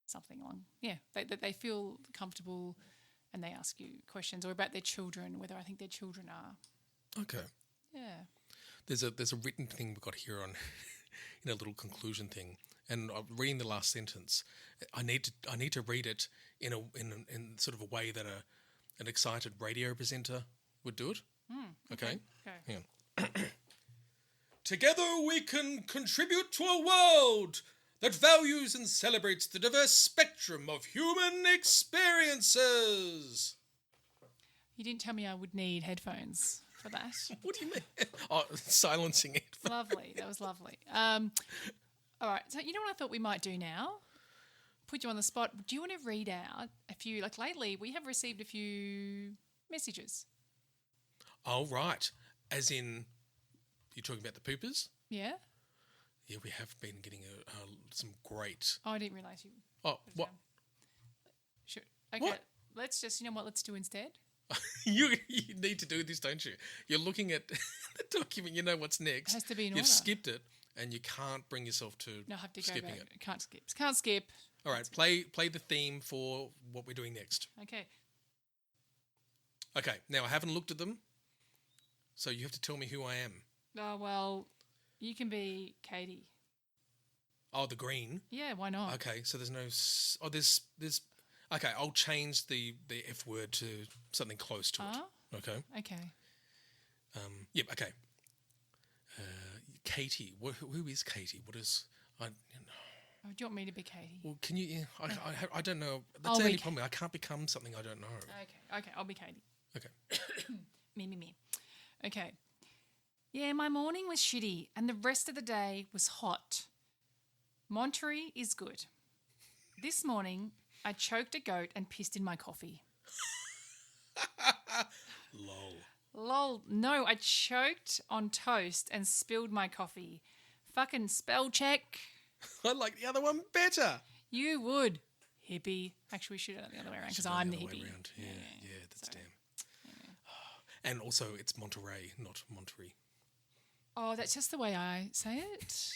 something along. Yeah, they feel comfortable and they ask you questions or about their children, whether I think their children are. Okay. Yeah. There's a written thing we've got here on in a little conclusion thing, and I'm reading the last sentence. I need to read it in sort of a way that an excited radio presenter would do it. Okay. Hang on. Together we can contribute to a world that values and celebrates the diverse spectrum of human experiences. You didn't tell me I would need headphones for that. What do you mean? Oh, silencing it. Lovely. That was lovely. All right. So you know what I thought we might do now? Put you on the spot. Do you want to read out a few? Like lately, we have received a few messages. Oh, right. As in, you're talking about the poopers? Yeah. Yeah, we have been getting some great. Oh, I didn't realise you. Oh, what? Sure. Okay. What? Let's just. You know what? Let's do instead. You need to do this, don't you? You're looking at the document. You know what's next. It has to be in You've order. skipped it, and you can't bring yourself to No, I have to go skipping back. it. Can't skip. Can't skip. All right, play the theme for what we're doing next. Okay. Okay, now I haven't looked at them, so you have to tell me who I am. Oh well, you can be Katie. Oh, the green. Yeah, why not? Okay, so there's no. There's. Okay, I'll change the F word to something close to it. Okay. Okay. Yep. Okay. Katie. Who is Katie? What is? Oh, do you want me to be Katie? Well, can you? Yeah, I don't know. That's I'll the only be problem. I can't become something I don't know. Okay, I'll be Katie. Okay. Me. Okay. Yeah, my morning was shitty and the rest of the day was hot. Monterey is good. This morning, I choked a goat and pissed in my coffee. Lol. No, I choked on toast and spilled my coffee. Fucking spell check. I like the other one better. You would. Hippie. Actually, we should have done it the other way around because I'm the hippie. Yeah, that's damn. Yeah. And also, it's Monterey, not Monterey. Oh, that's just the way I say it.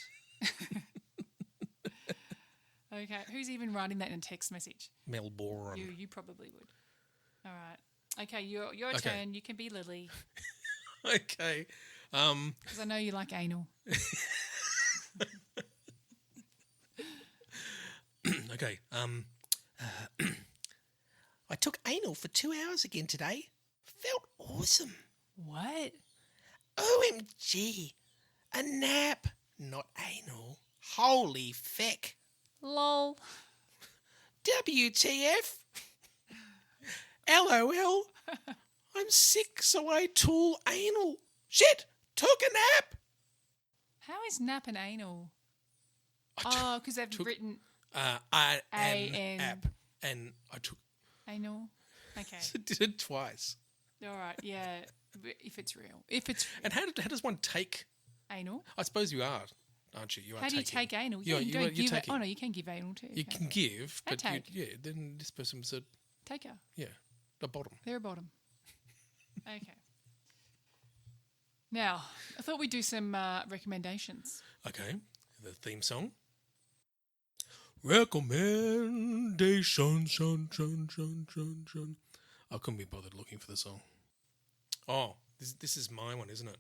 Okay, who's even writing that in a text message? Melbourne. You probably would. All right. Okay, your turn. You can be Lily. Okay. Because I know you like anal. Okay. I took anal for 2 hours again today. Felt awesome. What? OMG. A nap, not anal. Holy feck. Lol. WTF. LOL. I'm sick, so I tool anal. Shit, took a nap. How is nap and anal? Oh, because they've written I A-N. app, and I took. Anal. Okay. I did it twice. All right. Yeah. If it's real. And how does one take anal? I suppose you are, aren't you? You are. How do you taking. take anal? Yeah, you don't you're give it. taking. Oh no, you can give anal too. You can give, And but take. then this person was a Taker. a bottom. They're a bottom. Okay. Now, I thought we'd do some recommendations. Okay, the theme song. Recommendation, shun. I couldn't be bothered looking for the song. Oh, this is my one, isn't it?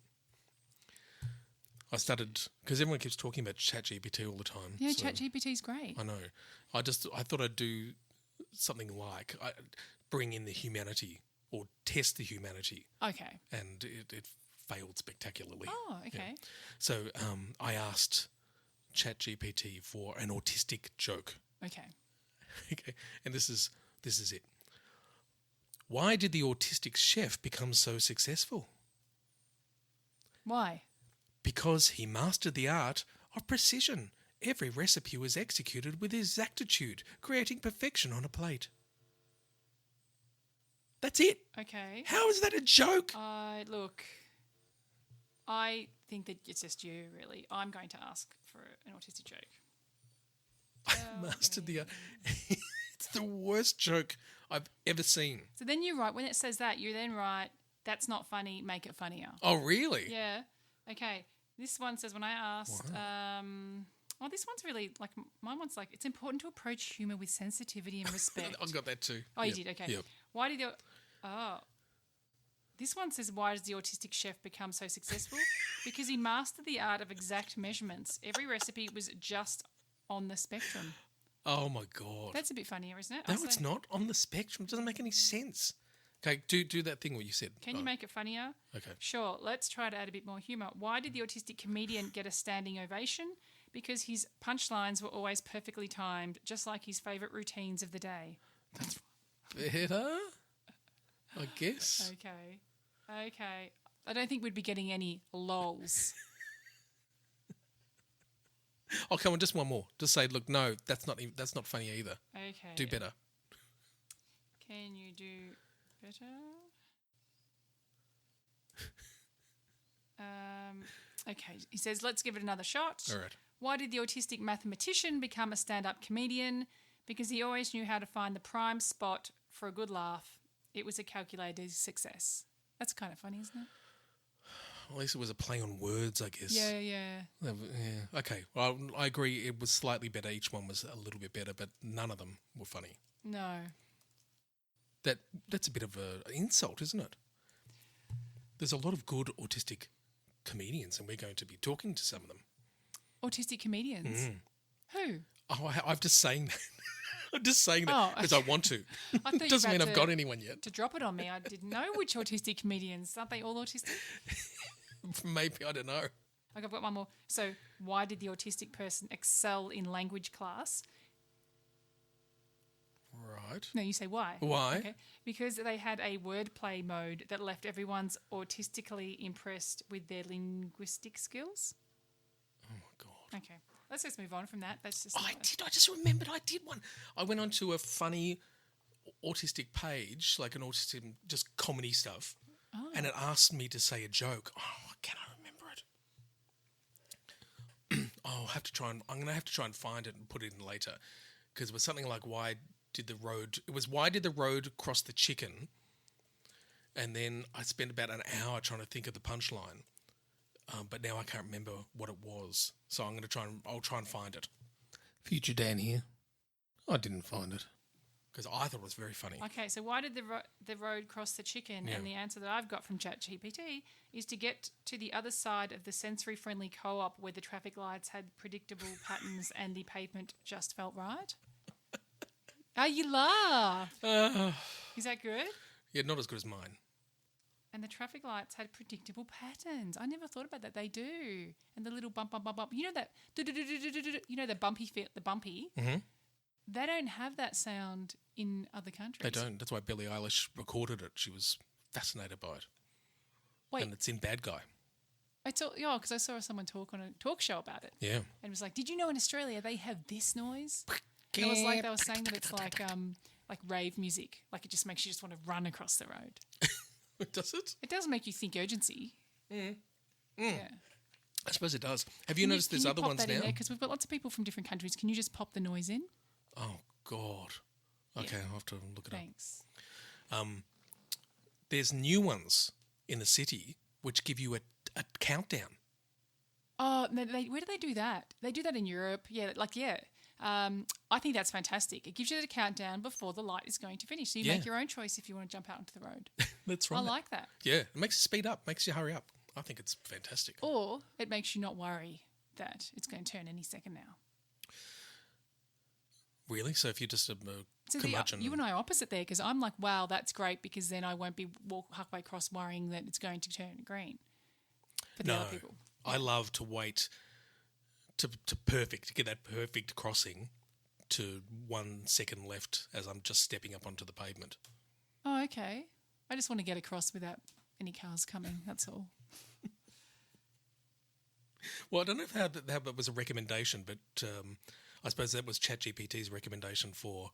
I started because everyone keeps talking about ChatGPT all the time. Yeah, so ChatGPT's great. I know. I thought I'd do something like bring in the humanity or test the humanity. Okay. And it failed spectacularly. Oh, okay. Yeah. So I asked ChatGPT for an autistic joke. Okay. Okay, and this is it. Why did the autistic chef become so successful? Why? Because he mastered the art of precision. Every recipe was executed with exactitude, creating perfection on a plate. That's it. Okay. How is that a joke? Look, I think that it's just you, really. I'm going to ask for an autistic joke. I mastered the art. It's the worst joke I've ever seen. So then you write, when it says that, you then write, that's not funny, make it funnier. Oh, really? Yeah. Okay. This one says, when I asked, this one's really, like, my one's like, it's important to approach humour with sensitivity and respect. I got that too. Oh, you did? Okay. Yep. Why did this one says, why does the autistic chef become so successful? Because he mastered the art of exact measurements. Every recipe was just on the spectrum. Oh, my God. That's a bit funnier, isn't it? No, it's not. On the spectrum. It doesn't make any sense. Okay, do that thing what you said. Can you make it funnier? Okay. Sure. Let's try to add a bit more humour. Why did the autistic comedian get a standing ovation? Because his punchlines were always perfectly timed, just like his favourite routines of the day. That's better, I guess. Okay. I don't think we'd be getting any lols. Oh, come on, just one more. Just say, look, no, that's not funny either. Okay. Do better. Can you do better? Okay, he says, let's give it another shot. All right. Why did the autistic mathematician become a stand-up comedian? Because he always knew how to find the prime spot for a good laugh. It was a calculated success. That's kind of funny, isn't it? At least it was a play on words, I guess. Yeah. Yeah. Okay. Well, I agree. It was slightly better. Each one was a little bit better, but none of them were funny. No. That's a bit of an insult, isn't it? There's a lot of good autistic comedians, and we're going to be talking to some of them. Autistic comedians? Who? Oh, I'm just saying that. I'm just saying that because I want to. It doesn't mean I've got anyone yet. To drop it on me, I didn't know which autistic comedians. Aren't they all autistic? Maybe, I don't know. Okay, I've got one more. So, why did the autistic person excel in language class? Right. No, you say why. Why? Okay. Because they had a wordplay mode that left everyone's autistically impressed with their linguistic skills. Oh, my God. Okay. Let's just move on from that. That's just. I just remembered I did one. I went onto a funny autistic page, like an autistic, just comedy stuff, and it asked me to say a joke. Oh, can I remember it? I'm going to have to try and find it and put it in later, because it was something like, why did the road cross the chicken? And then I spent about an hour trying to think of the punchline. But now I can't remember what it was. So I'll try and find it. Future Dan here. I didn't find it because I thought it was very funny. Okay, so why did the road cross the chicken? Yeah. And the answer that I've got from ChatGPT is to get to the other side of the sensory-friendly co-op where the traffic lights had predictable patterns and the pavement just felt right. Oh, you laugh. Is that good? Yeah, not as good as mine. And the traffic lights had predictable patterns. I never thought about that. They do. And the little bump, bump, bump, bump. You know that, the bumpy feel, the bumpy? Mm-hmm. They don't have that sound in other countries. They don't. That's why Billie Eilish recorded it. She was fascinated by it. Wait. And it's in Bad Guy. Because I saw someone talk on a talk show about it. Yeah. And it was like, did you know in Australia they have this noise? And it was like they were saying that it's like rave music. Like it just makes you just want to run across the road. Does it? It does make you think urgency. Yeah. I suppose it does. Have you noticed there's other ones now? Because we've got lots of people from different countries. Can you just pop the noise in? Oh, God. Okay, I'll have to look it Thanks. up. There's new ones in the city which give you a countdown. Oh, where do they do that? They do that in Europe. Yeah, I think that's fantastic. It gives you the countdown before the light is going to finish. So you make your own choice if you want to jump out onto the road. That's right. I like that. Yeah, it makes you speed up, makes you hurry up. I think it's fantastic. Or it makes you not worry that it's going to turn any second now. Really? So if you just So curmudgeon... you and I are opposite there because I'm like, wow, that's great because then I won't be halfway across worrying that it's going to turn green for the other people. I love to wait to get that perfect crossing to 1 second left as I'm just stepping up onto the pavement. Oh, okay. I just want to get across without any cars coming, that's all. Well, I don't know how that was a recommendation, but I suppose that was ChatGPT's recommendation for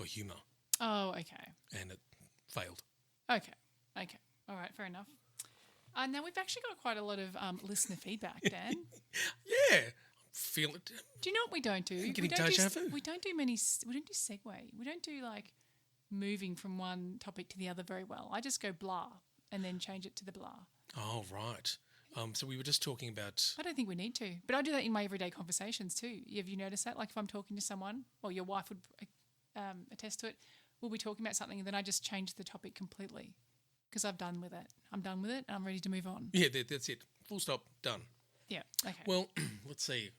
humour. Oh, okay. And it failed. Okay. All right, fair enough. Now, we've actually got quite a lot of listener feedback, Dan. Yeah. Feel it. Do you know what we don't do? Getting deja vu. We don't do segue. We don't do like moving from one topic to the other very well. I just go blah and then change it to the blah. Oh, right. So we were just talking about... I don't think we need to, but I do that in my everyday conversations too. Have you noticed that? Like if I'm talking to someone, or your wife would attest to it, we'll be talking about something and then I just change the topic completely because I'm done with it. And I'm ready to move on. Yeah, that's it. Full stop. Done. Yeah. Okay. Well, let's see.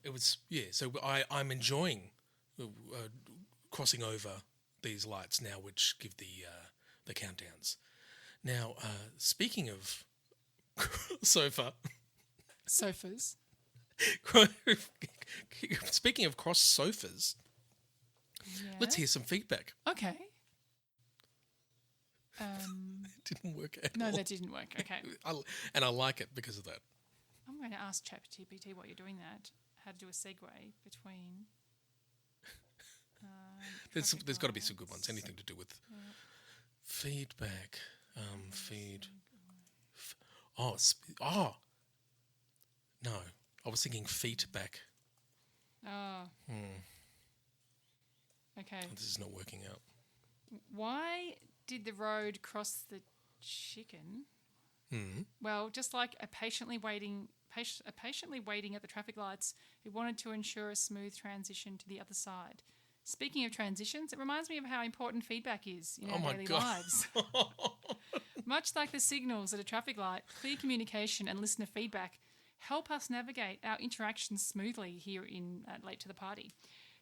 It was... Yeah, so I'm enjoying crossing over these lights now, which give the countdowns. Now, speaking of sofas, speaking of cross sofas, let's hear some feedback. Okay. It didn't work at No, all. that didn't work. Okay. And I like it because of that. I'm going to ask ChatGPT while you're doing that how to do a segue between. There's got to be some good ones. Anything to do with feedback. No. I was thinking feedback. Oh. Okay. This is not working out. Why did the road cross the chicken? Well, just like a patiently waiting at the traffic lights who wanted to ensure a smooth transition to the other side. Speaking of transitions, it reminds me of how important feedback is in our daily lives. Much like the signals at a traffic light, clear communication and listener feedback help us navigate our interactions smoothly here in Late to the Party.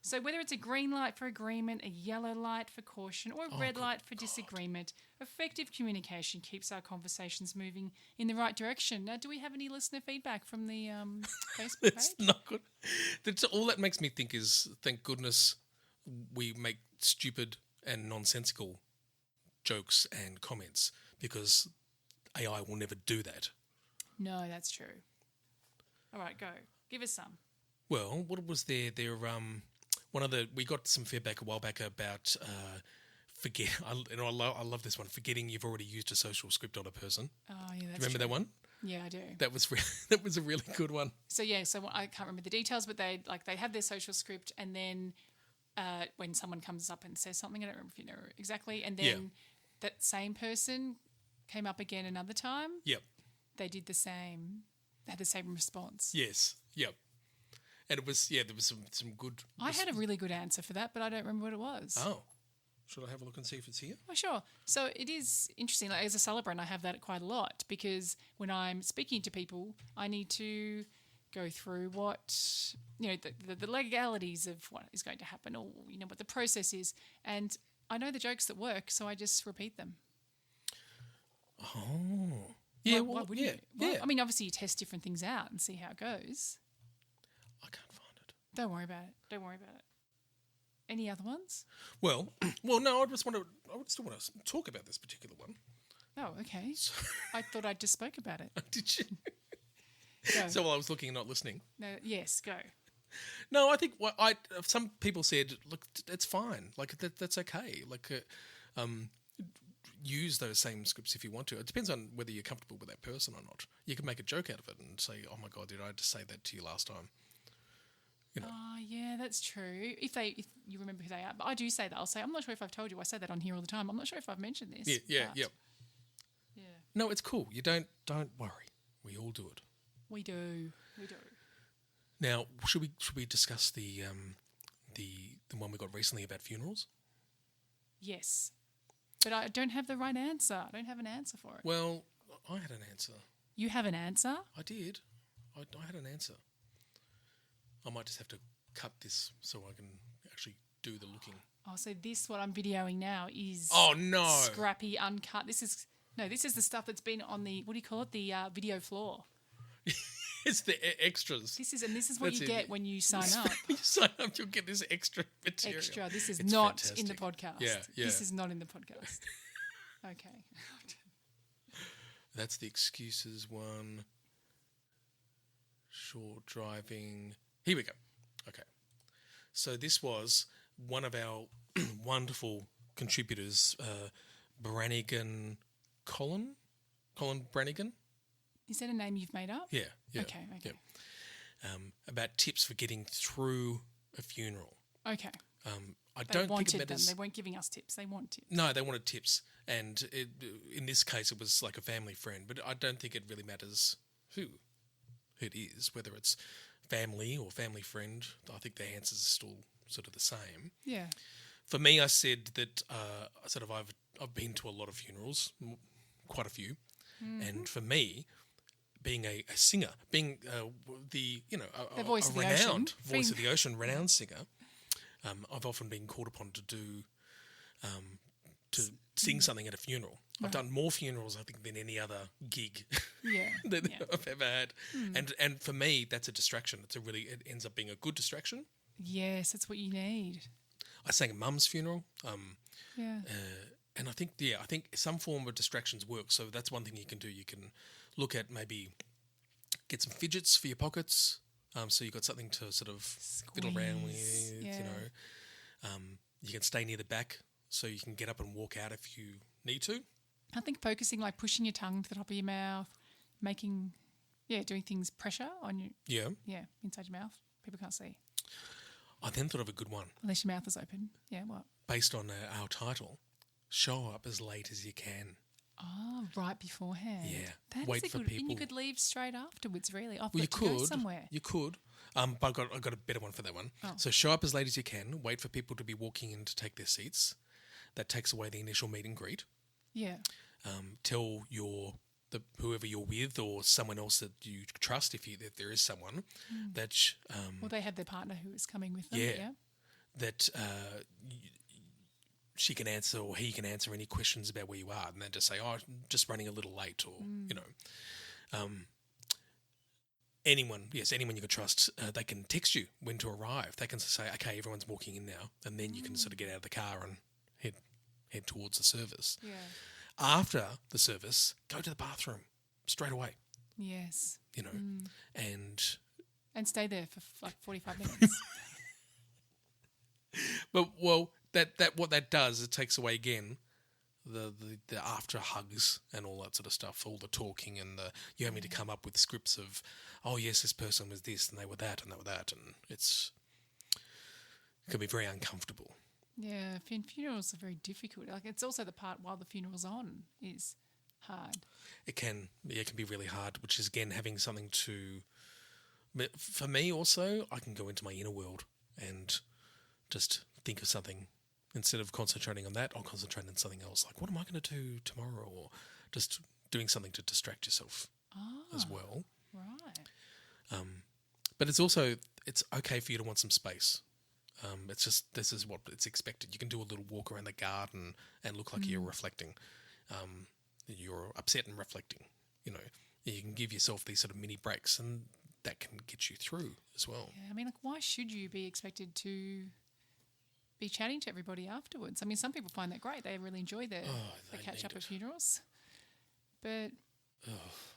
So whether it's a green light for agreement, a yellow light for caution, or a red light for disagreement, effective communication keeps our conversations moving in the right direction. Now, do we have any listener feedback from the Facebook page? It's not good. All that makes me think is, thank goodness we make stupid and nonsensical jokes and comments, because AI will never do that. No, that's true. All right, go. Give us some. Well, what was there? We got some feedback a while back about I love this one. Forgetting you've already used a social script on a person. Oh, yeah, that's Remember true. that one? Yeah, I do. That was a really good one. So I can't remember the details, but they have their social script, and then when someone comes up and says something, I don't remember if you know exactly, and then that same person came up again another time. Yep. They did the same. They had the same response. Yes. Yep. And it was there was some good. I had a really good answer for that, but I don't remember what it was. Oh. Should I have a look and see if it's here? Oh, sure. So it is interesting. Like, as a celebrant, I have that quite a lot, because when I'm speaking to people, I need to go through what, the legalities of what is going to happen, or, what the process is. And I know the jokes that work, so I just repeat them. Oh. Yeah, why wouldn't you? Well, I mean, obviously you test different things out and see how it goes. I can't find it. Don't worry about it. Any other ones? Well, no, I would still want to talk about this particular one. Oh, okay. I thought I just spoke about it. Did you? Go. So while I was looking and not listening. No, yes, go. No, I think some people said, look, it's fine. Like, that's okay. Like, use those same scripts if you want to. It depends on whether you're comfortable with that person or not. You can make a joke out of it and say, oh my God, did I just say that to you last time? Oh, yeah, that's true. If you remember who they are. But I do say that. I'll say, I'm not sure if I've told you. I say that on here all the time. I'm not sure if I've mentioned this. Yeah. No, it's cool. You don't worry. We all do it. We do. Now, should we discuss the one we got recently about funerals? Yes. But I don't have the right answer. I don't have an answer for it. Well, I had an answer. You have an answer? I did. I had an answer. I might just have to cut this so I can actually do the looking. Oh, so what I'm videoing now is scrappy, uncut. This is the stuff that's been on the, what do you call it? The video floor. It's the extras. This is what you get when you sign up. When you sign up, you'll get this extra material. This is it's not fantastic. in the podcast. Yeah. This is not in the podcast. Okay. That's the excuses one. Short driving. Here we go. Okay. So this was one of our wonderful contributors, Brannigan Colin Brannigan. Is that a name you've made up? Yeah. Okay. Yeah. About tips for getting through a funeral. Okay. I don't think it matters. They weren't giving us tips. They want tips. No, they wanted tips, and in this case, it was like a family friend. But I don't think it really matters who it is, whether it's family or family friend. I think the answers are still sort of the same. Yeah. For me, I said that I've been to a lot of funerals, quite a few, and for me, being a singer, being the voice a of the renowned ocean. voice of the ocean, renowned singer, I've often been called upon to do to sing something at a funeral. I've done more funerals, I think, than any other gig that I've ever had, and for me, that's a distraction. It ends up being a good distraction. Yes, that's what you need. I sang at Mum's funeral, And I think some form of distractions work. So that's one thing you can do. You can look at maybe get some fidgets for your pockets. So you've got something to sort of fiddle around with, Yeah. you know. You can stay near the back so you can get up and walk out if you need to. I think focusing, like pushing your tongue to the top of your mouth, doing things pressure on you. Yeah. Inside your mouth. People can't see. I then thought of a good one. Unless your mouth is open. Yeah, what? Based on our title, show up as late as you can. Oh, right beforehand. Yeah. That Wait is for good. people. And you could leave straight afterwards, really. I've Well, got to go somewhere. You could. But I've got a better one for that one. Oh. So show up as late as you can. Wait for people to be walking in to take their seats. That takes away the initial meet and greet. Yeah. Tell whoever you're with or someone else that you trust, if there is someone, that Well, they had their partner who was coming with them. Yeah. that she can answer or he can answer any questions about where you are, and then just say, "Oh, I'm just running a little late," or you know, anyone you can trust. They can text you when to arrive. They can say, "Okay, everyone's walking in now," and then you can sort of get out of the car and head towards the service. Yeah. After the service, go to the bathroom straight away. Yes. You know, And stay there for like 45 minutes. but that what that does, it takes away again the after hugs and all that sort of stuff, all the talking and you having to come up with scripts of, oh yes, this person was this and they were that and they were that, and it can be very uncomfortable. Yeah, funerals are very difficult. Like, it's also the part while the funeral's on is hard. It can be really hard, which is again having something to. But for me also, I can go into my inner world and just think of something. Instead of concentrating on that, I'll concentrate on something else. Like, what am I going to do tomorrow? Or just doing something to distract yourself as well. Right. But it's okay for you to want some space. It's just, this is what it's expected. You can do a little walk around the garden and look like you're reflecting. You're upset and reflecting. You know, you can give yourself these sort of mini breaks, and that can get you through as well. Yeah, I mean, like, why should you be expected to be chatting to everybody afterwards? I mean, some people find that great. They really enjoy the catch up at funerals. But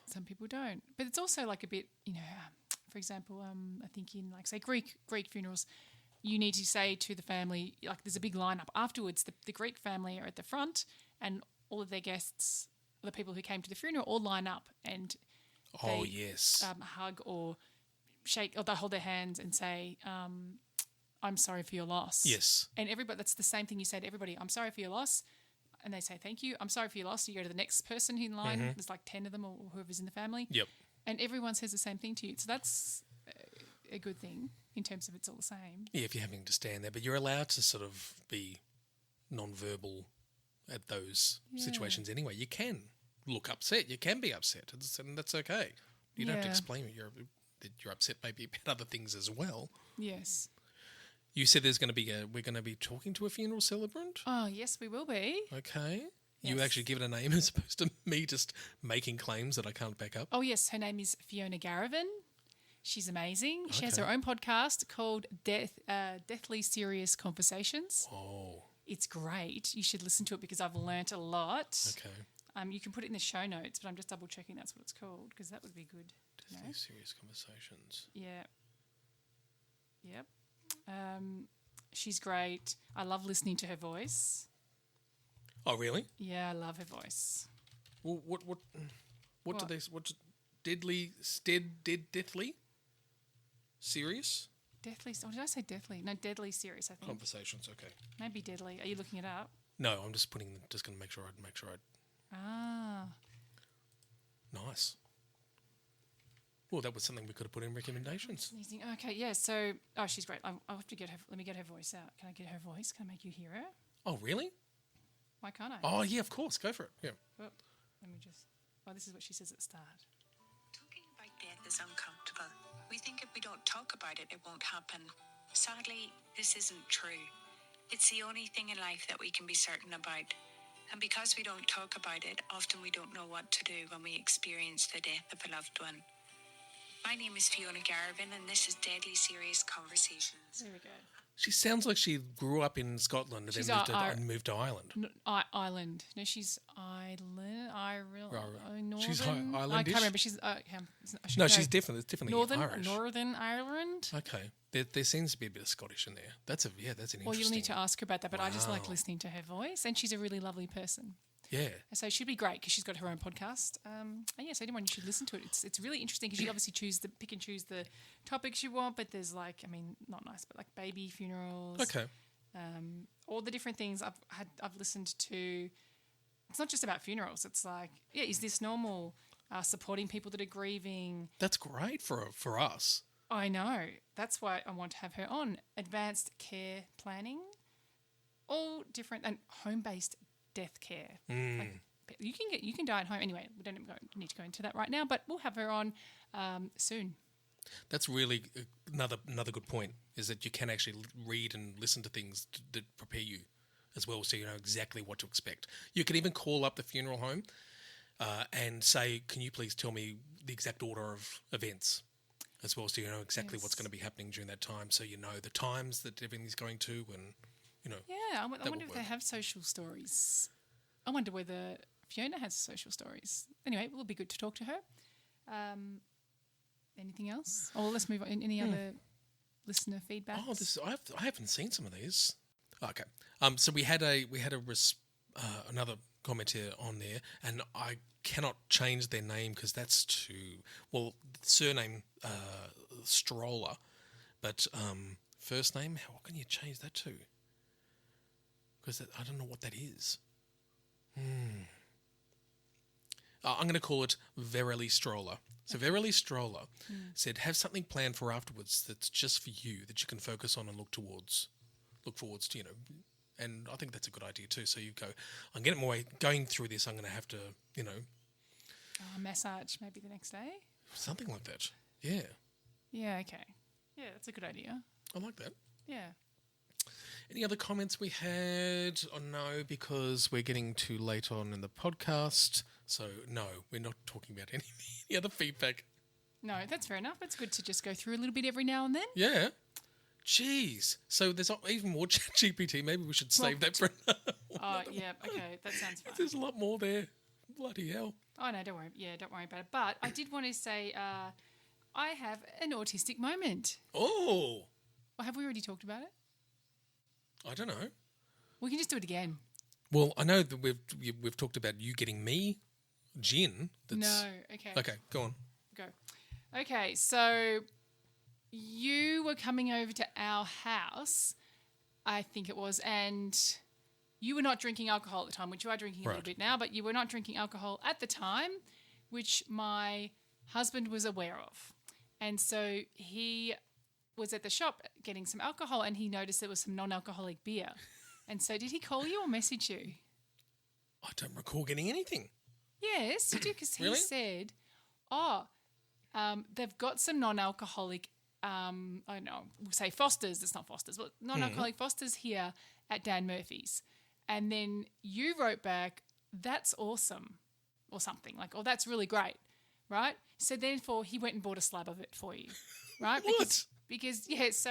some people don't. But it's also like a bit, you know, for example, I think in, like, say, Greek funerals, you need to say to the family, like, there's a big lineup. Afterwards, the Greek family are at the front, and all of their guests, the people who came to the funeral, all line up and they hug or shake, or they hold their hands and say, I'm sorry for your loss. Yes. And everybody, that's the same thing you say to everybody. I'm sorry for your loss. And they say, thank you. I'm sorry for your loss. You go to the next person in line. There's like 10 of them or whoever's in the family. Yep. And everyone says the same thing to you. So that's a good thing in terms of it's all the same. Yeah, if you're having to stand there. But you're allowed to sort of be non-verbal at those situations anyway. You can look upset. You can be upset. And that's okay. You don't have to explain that you're upset maybe about other things as well. Yes. You said we're going to be talking to a funeral celebrant? Oh, yes, we will be. Okay. Yes. You actually give it a name as opposed to me just making claims that I can't back up? Oh, yes. Her name is Fiona Garavan. She's amazing. She has her own podcast called Deathly Serious Conversations. Oh. It's great. You should listen to it because I've learnt a lot. Okay. You can put it in the show notes, but I'm just double checking that's what it's called because that would be good. Deathly Serious Conversations. Yeah. Yep. She's great. I love listening to her voice. Oh, really? Yeah, I love her voice. Well, what do they? What's deadly serious? Deathly. Oh, did I say deathly? No, deadly serious. I think. Conversations. Okay. Maybe deadly. Are you looking it up? No, I'm just going to make sure I. Ah. Nice. Well, that was something we could have put in recommendations. Sneezing. Okay, yeah. So, she's great. I'll have to get her. Let me get her voice out. Can I get her voice? Can I make you hear her? Oh, really? Why can't I? Oh, yeah, of course. Go for it. Yeah. Oh, let me just. Oh, this is what she says at the start. Talking about death is uncomfortable. We think if we don't talk about it, it won't happen. Sadly, this isn't true. It's the only thing in life that we can be certain about. And because we don't talk about it, often we don't know what to do when we experience the death of a loved one. My name is Fiona Garvin, and this is Deadly Serious Conversations. There we go. She sounds like she grew up in Scotland and She's then moved to Ireland. Ireland. No, she's Northern. She's I can't Irelandish? remember. She's she's definitely Irish. Northern Ireland. Okay, there seems to be a bit of Scottish in there. That's an interesting. Well, you'll need to ask her about that. But I just like listening to her voice, and she's a really lovely person. Yeah. So she'd be great because she's got her own podcast. And yes, anyone should listen to it. It's really interesting because you obviously pick and choose the topics you want, but there's not nice, but like baby funerals. Okay. All the different things I've listened to. It's not just about funerals. It's like, is this normal? Supporting people that are grieving. That's great for us. I know. That's why I want to have her on. Advanced care planning, all different and home-based death care. Like, you can die at home anyway. We don't need to go into that right now, but we'll have her on soon. That's really another good point, is that you can actually read and listen to things that prepare you as well, so you know exactly what to expect. You can even call up the funeral home and say, can you please tell me the exact order of events as well, so you know exactly what's going to be happening during that time, so you know the times that everything's going to, and you know. Yeah, I wonder if they have social stories. I wonder whether Fiona has social stories. Anyway, it will be good to talk to her. Anything else? Or let's move on. Any other listener feedback? Oh, I haven't seen some of these. Okay. So we had another commenter on there, and I cannot change their name because that's surname Stroller, but first name, what can you change that to? Because I don't know what that is. I'm going to call it Verily Stroller. So Verily Stroller said, have something planned for afterwards that's just for you, that you can focus on and look forwards to, you know. And I think that's a good idea too. So you go, I'm going through this, I'm going to have to, you know. Massage maybe the next day? Something like that. Yeah. Yeah, okay. Yeah, that's a good idea. I like that. Yeah. Any other comments we had? Oh, no, because we're getting too late on in the podcast. So, no, we're not talking about any other feedback. No, that's fair enough. It's good to just go through a little bit every now and then. Yeah. Jeez. So there's even more GPT. Maybe we should save that for another one. Oh, yeah. Okay, that sounds fine. There's a lot more there. Bloody hell. Oh, no, don't worry. Yeah, don't worry about it. But I did want to say I have an autistic moment. Oh. Well, have we already talked about it? I don't know. We can just do it again. Well, I know that we've talked about you getting me gin. No, okay. Okay, go on. Go. Okay, so you were coming over to our house, I think it was, and you were not drinking alcohol at the time, which you are drinking a little bit now, but you were not drinking alcohol at the time, which my husband was aware of. And so he was at the shop getting some alcohol and he noticed there was some non-alcoholic beer. And so did he call you or message you? I don't recall getting anything. Yes, you do, because he Really? said, they've got some non-alcoholic, I don't know, we'll say Foster's, it's not Foster's, but non-alcoholic Foster's here at Dan Murphy's. And then you wrote back, that's awesome, or something, like, oh, that's really great, right? So therefore he went and bought a slab of it for you, right? What? Because he's,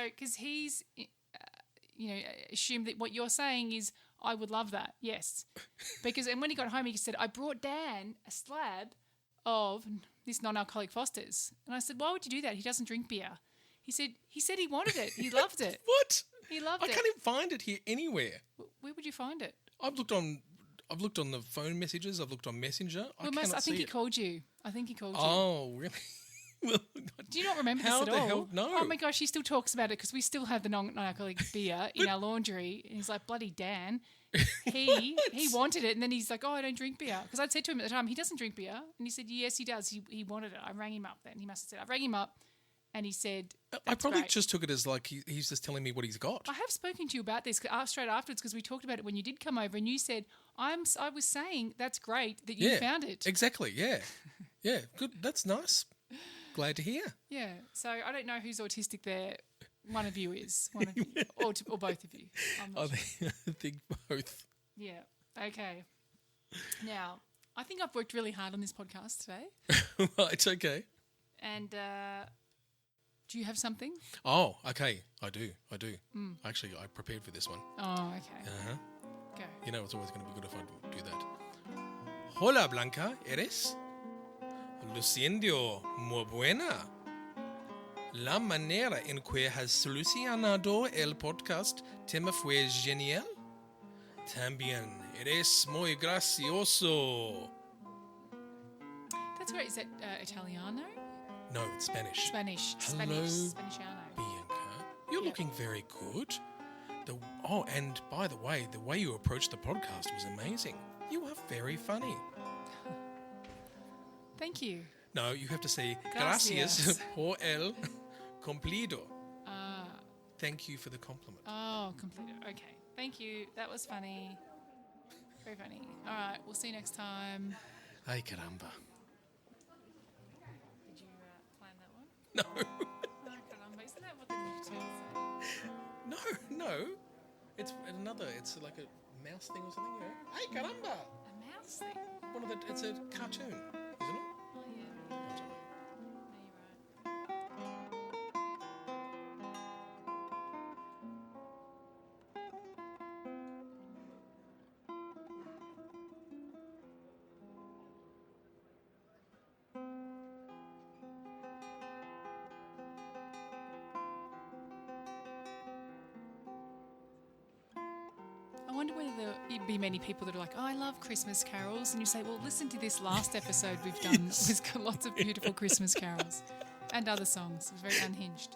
assumed that what you're saying is, I would love that, yes. And when he got home, he said, I brought Dan a slab of this non-alcoholic Foster's. And I said, why would you do that? He doesn't drink beer. He said he wanted it. He loved it. What? He loved it. I can't even find it here anywhere. Where would you find it? I've looked on the phone messages. I've looked on Messenger. I think he called you. I think he called you. Oh, really? Well, do you not remember this how at the all? hell? No. Oh my gosh, he still talks about it because we still have the non-alcoholic beer in our laundry. And he's like, bloody Dan. He wanted it, and then he's like, oh, I don't drink beer. Because I'd said to him at the time, he doesn't drink beer. And he said, yes, he does. He wanted it. I rang him up then. He must have said, I rang him up, and he said, I probably great. just took it as like he's just telling me what he's got. I have spoken to you about this straight afterwards because we talked about it when you did come over, and you said, I was saying that's great that you found it. Exactly, yeah. Yeah, good. That's nice. Glad to hear. Yeah. So I don't know who's autistic there. One of you is. One of you. Or both of you. I think both. Yeah. Okay. Now, I think I've worked really hard on this podcast today. Right, okay. And do you have something? Oh, okay. I do. Actually, I prepared for this one. Oh, okay. Uh-huh. Go. You know, it's always going to be good if I do that. Hola, Blanca, ¿eres? Luciendo muy buena. La manera en que has solucionado el podcast tema fue genial. También eres muy gracioso. That's great. Is that Italiano? No, it's Spanish. Spanish. Hello, Spanishano. Bianca. You're Yep. looking very good. And by the way you approached the podcast was amazing. You are very funny. Thank you. No, you have to say Gracias. gracias por el cumplido. Ah. Thank you for the compliment. Oh, completed. Okay. Thank you. That was funny. Very funny. All right. We'll see you next time. Ay, caramba. Did you plan that one? No. Oh, caramba. Isn't that what the new tunes say? No. It's another. It's like a mouse thing or something. You know? Ay, caramba. A mouse thing? It's a cartoon, isn't it? Oh, yeah. I don't know. No, you're right. I wonder whether there'd be many people that are like, oh, I love Christmas carols. And you say, well, listen to this last episode we've done. It's got lots of beautiful Christmas carols and other songs. It was very unhinged.